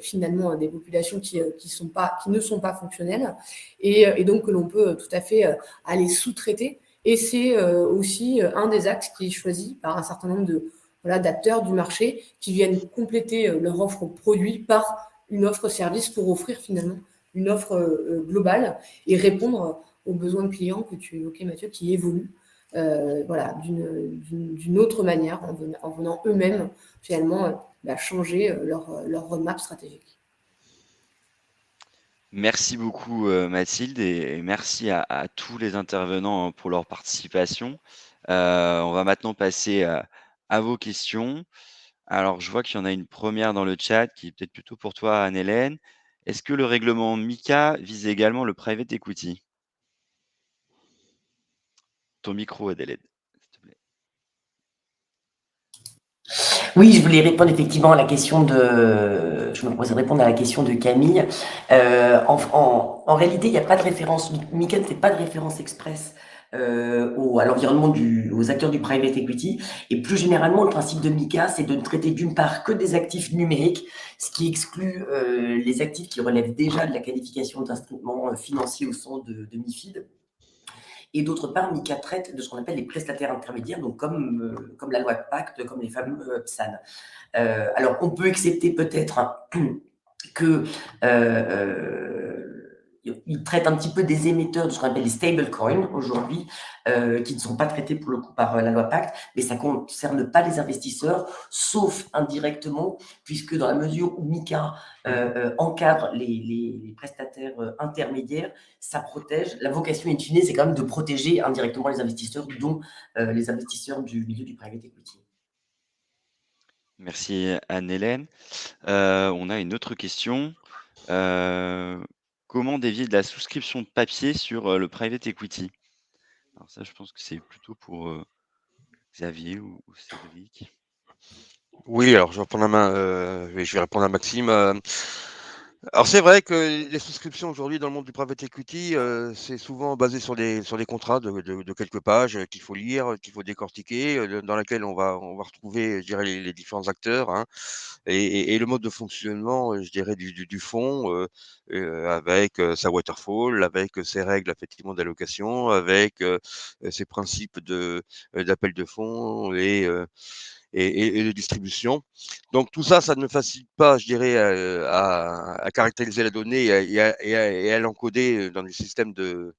finalement des populations qui ne sont pas fonctionnelles, et donc que l'on peut tout à fait aller sous-traiter. Et c'est aussi un des axes qui est choisi par un certain nombre d'acteurs du marché qui viennent compléter leur offre produit par une offre service pour offrir finalement une offre globale et répondre aux besoins de clients que tu évoquais, Mathieu, qui évoluent d'une autre manière en venant eux-mêmes finalement changer leur roadmap stratégique. Merci beaucoup Mathilde et merci à tous les intervenants pour leur participation. On va maintenant passer à vos questions. Alors, je vois qu'il y en a une première dans le chat qui est peut-être plutôt pour toi, Anne-Hélène. Est-ce que le règlement MiCA vise également le private equity? Ton micro, Adèle, s'il te plaît. Oui, je voulais répondre effectivement à la question de. Je me proposais de répondre à la question de Camille. En réalité, il n'y a pas de référence. MiCA ne fait pas de référence express à l'environnement aux acteurs du private equity. Et plus généralement, le principe de MiCA, c'est de ne traiter d'une part que des actifs numériques, ce qui exclut les actifs qui relèvent déjà de la qualification d'instruments financiers au sens de MiFID. Et d'autre part, MiCA traite de ce qu'on appelle les prestataires intermédiaires, donc comme la loi de Pacte, comme les fameux PSAN. Alors, on peut accepter peut-être que il traite un petit peu des émetteurs de ce qu'on appelle les stablecoins aujourd'hui, qui ne sont pas traités pour le coup par la loi Pacte, mais ça ne concerne pas les investisseurs, sauf indirectement, puisque dans la mesure où MiCA encadre les prestataires intermédiaires, ça protège. La vocation in fine, c'est quand même de protéger indirectement les investisseurs, dont les investisseurs du milieu du private equity. Merci Anne-Hélène. On a une autre question. Comment dévier de la souscription de papier sur le private equity? Alors ça, je pense que c'est plutôt pour Xavier ou Cédric. Oui, alors je vais reprendre la main, je vais répondre à Maxime. Alors c'est vrai que les souscriptions aujourd'hui dans le monde du private equity, c'est souvent basé sur des contrats de quelques pages qu'il faut lire, qu'il faut décortiquer, dans laquelle on va retrouver, je dirais, les différents acteurs, hein, et le mode de fonctionnement, je dirais, du fonds, avec sa waterfall, avec ses règles effectivement d'allocation, avec ses principes d'appel de fonds et de distribution. Donc tout ça, ça ne facilite pas, je dirais, à caractériser la donnée et à l'encoder dans des systèmes de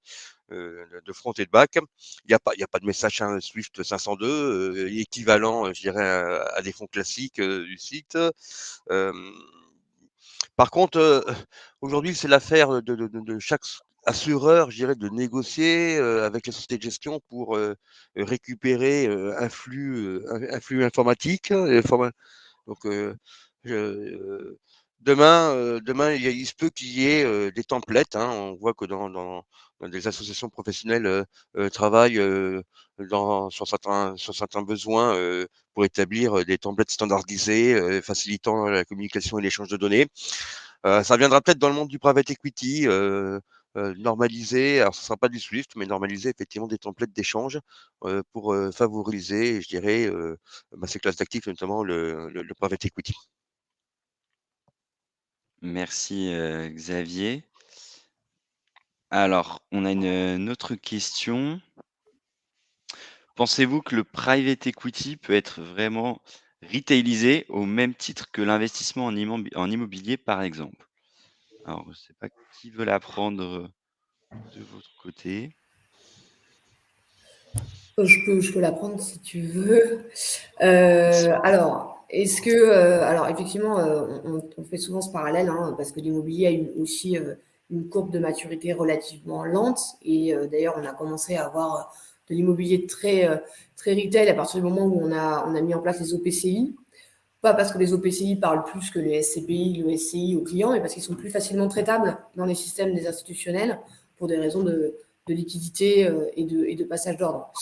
front et de back. Il n'y a pas de message Swift 502 équivalent, je dirais, à des fonds classiques du site. Par contre, aujourd'hui, c'est l'affaire de chaque assureur, je dirais, de négocier avec les sociétés de gestion pour récupérer un flux informatique. Donc, demain, il se peut qu'il y ait des templates, hein. On voit que dans des associations professionnelles travaillent sur certains besoins pour établir des templates standardisés, facilitant la communication et l'échange de données. Ça viendra peut-être dans le monde du private equity, normaliser, alors ce ne sera pas du Swift, mais normaliser effectivement des templates d'échange pour favoriser, je dirais, ces classes d'actifs, notamment le private equity. Merci Xavier. Alors, on a une autre question. Pensez-vous que le private equity peut être vraiment retailisé au même titre que l'investissement en immobilier, par exemple? Alors, je ne sais pas qui veut la prendre de votre côté. Je peux la prendre si tu veux. Alors, est-ce que, alors effectivement, on fait souvent ce parallèle, hein, parce que l'immobilier a aussi une courbe de maturité relativement lente. Et d'ailleurs, on a commencé à avoir de l'immobilier très retail à partir du moment où on a mis en place les OPCI. Pas parce que les OPCI parlent plus que les SCPI, le SCI aux clients, mais parce qu'ils sont plus facilement traitables dans les systèmes des institutionnels pour des raisons de liquidité et de passage d'ordre.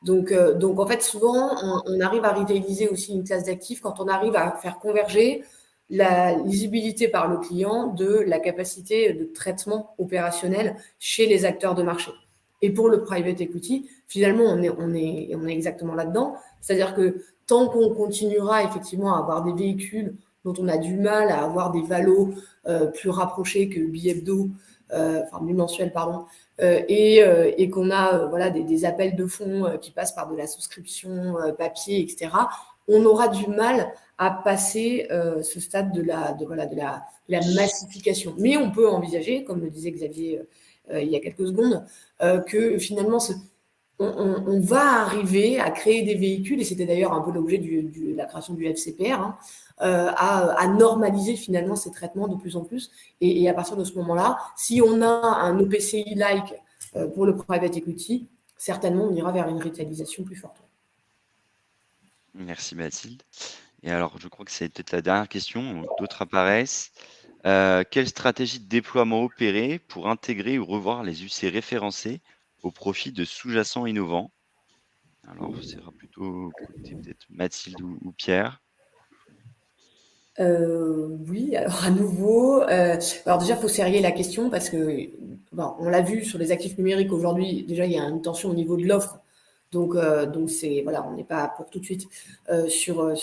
Donc, en fait, souvent, on arrive à retailiser aussi une classe d'actifs quand on arrive à faire converger la lisibilité par le client de la capacité de traitement opérationnel chez les acteurs de marché. Et pour le private equity, finalement, on est exactement là-dedans. C'est-à-dire que tant qu'on continuera effectivement à avoir des véhicules dont on a du mal à avoir des valos plus rapprochés que bi-hebdo, enfin bimensuel, pardon, et qu'on a voilà, des appels de fonds qui passent par de la souscription papier, etc., on aura du mal à passer ce stade de la massification. Mais on peut envisager, comme le disait Xavier il y a quelques secondes, que finalement, on va arriver à créer des véhicules, et c'était d'ailleurs un peu l'objet de la création du FCPR, hein, à normaliser finalement ces traitements de plus en plus. Et à partir de ce moment-là, si on a un OPCI-like pour le private equity, certainement on ira vers une retaillisation plus forte. Merci Mathilde. Et alors, je crois que c'est peut-être la dernière question, d'autres apparaissent. Quelle stratégie de déploiement opérer pour intégrer ou revoir les UC référencés au profit de sous-jacents innovants? Alors, ce sera plutôt côté peut-être Mathilde ou Pierre. Oui, alors à nouveau, alors déjà, il faut serrer la question parce que, bon, on l'a vu sur les actifs numériques aujourd'hui, déjà, il y a une tension au niveau de l'offre. Donc c'est, voilà, on n'est pas pour tout de suite sur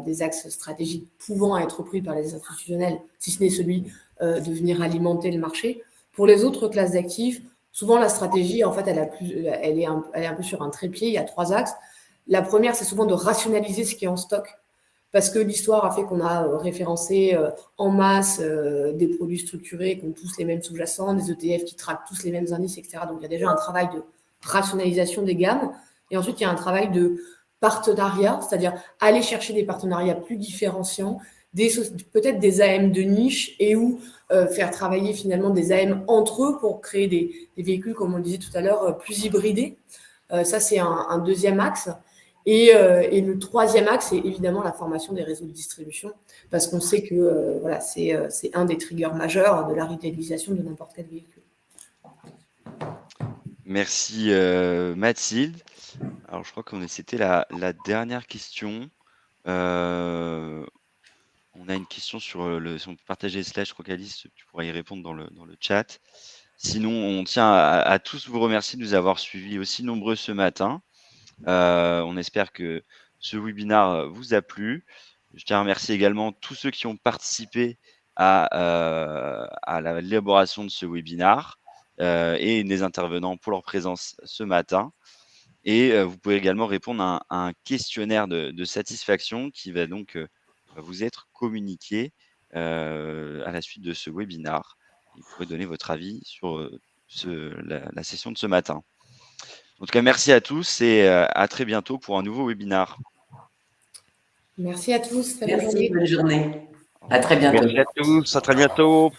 des axes stratégiques pouvant être pris par les institutionnels, si ce n'est celui de venir alimenter le marché. Pour les autres classes d'actifs, souvent la stratégie, en fait, elle est un peu sur un trépied, il y a 3 axes. La première, c'est souvent de rationaliser ce qui est en stock, parce que l'histoire a fait qu'on a référencé en masse des produits structurés qui ont tous les mêmes sous-jacents, des ETF qui traquent tous les mêmes indices, etc. Donc, il y a déjà un travail de rationalisation des gammes. Et ensuite, il y a un travail de partenariat, c'est-à-dire aller chercher des partenariats plus différenciants, peut-être des AM de niche, et ou faire travailler finalement des AM entre eux pour créer des véhicules, comme on le disait tout à l'heure, plus hybridés. Ça, c'est un deuxième axe. Et le troisième axe, c'est évidemment la formation des réseaux de distribution, parce qu'on sait que voilà, c'est un des triggers majeurs de la retailisation de n'importe quel véhicule. Merci Mathilde. Alors, je crois que c'était la dernière question. On a une question sur si on peut partager le slide, je crois qu'Alice, tu pourras y répondre dans le chat. Sinon, on tient à tous vous remercier de nous avoir suivis aussi nombreux ce matin. On espère que ce webinaire vous a plu. Je tiens à remercier également tous ceux qui ont participé à l'élaboration de ce webinaire et les intervenants pour leur présence ce matin. Et vous pouvez également répondre à un questionnaire de satisfaction qui va donc vous être communiqué à la suite de ce webinaire. Vous pourrez donner votre avis sur la session de ce matin. En tout cas, merci à tous et à très bientôt pour un nouveau webinaire. Merci à tous. Merci, bonne journée. À très bientôt. Merci à tous, à très bientôt.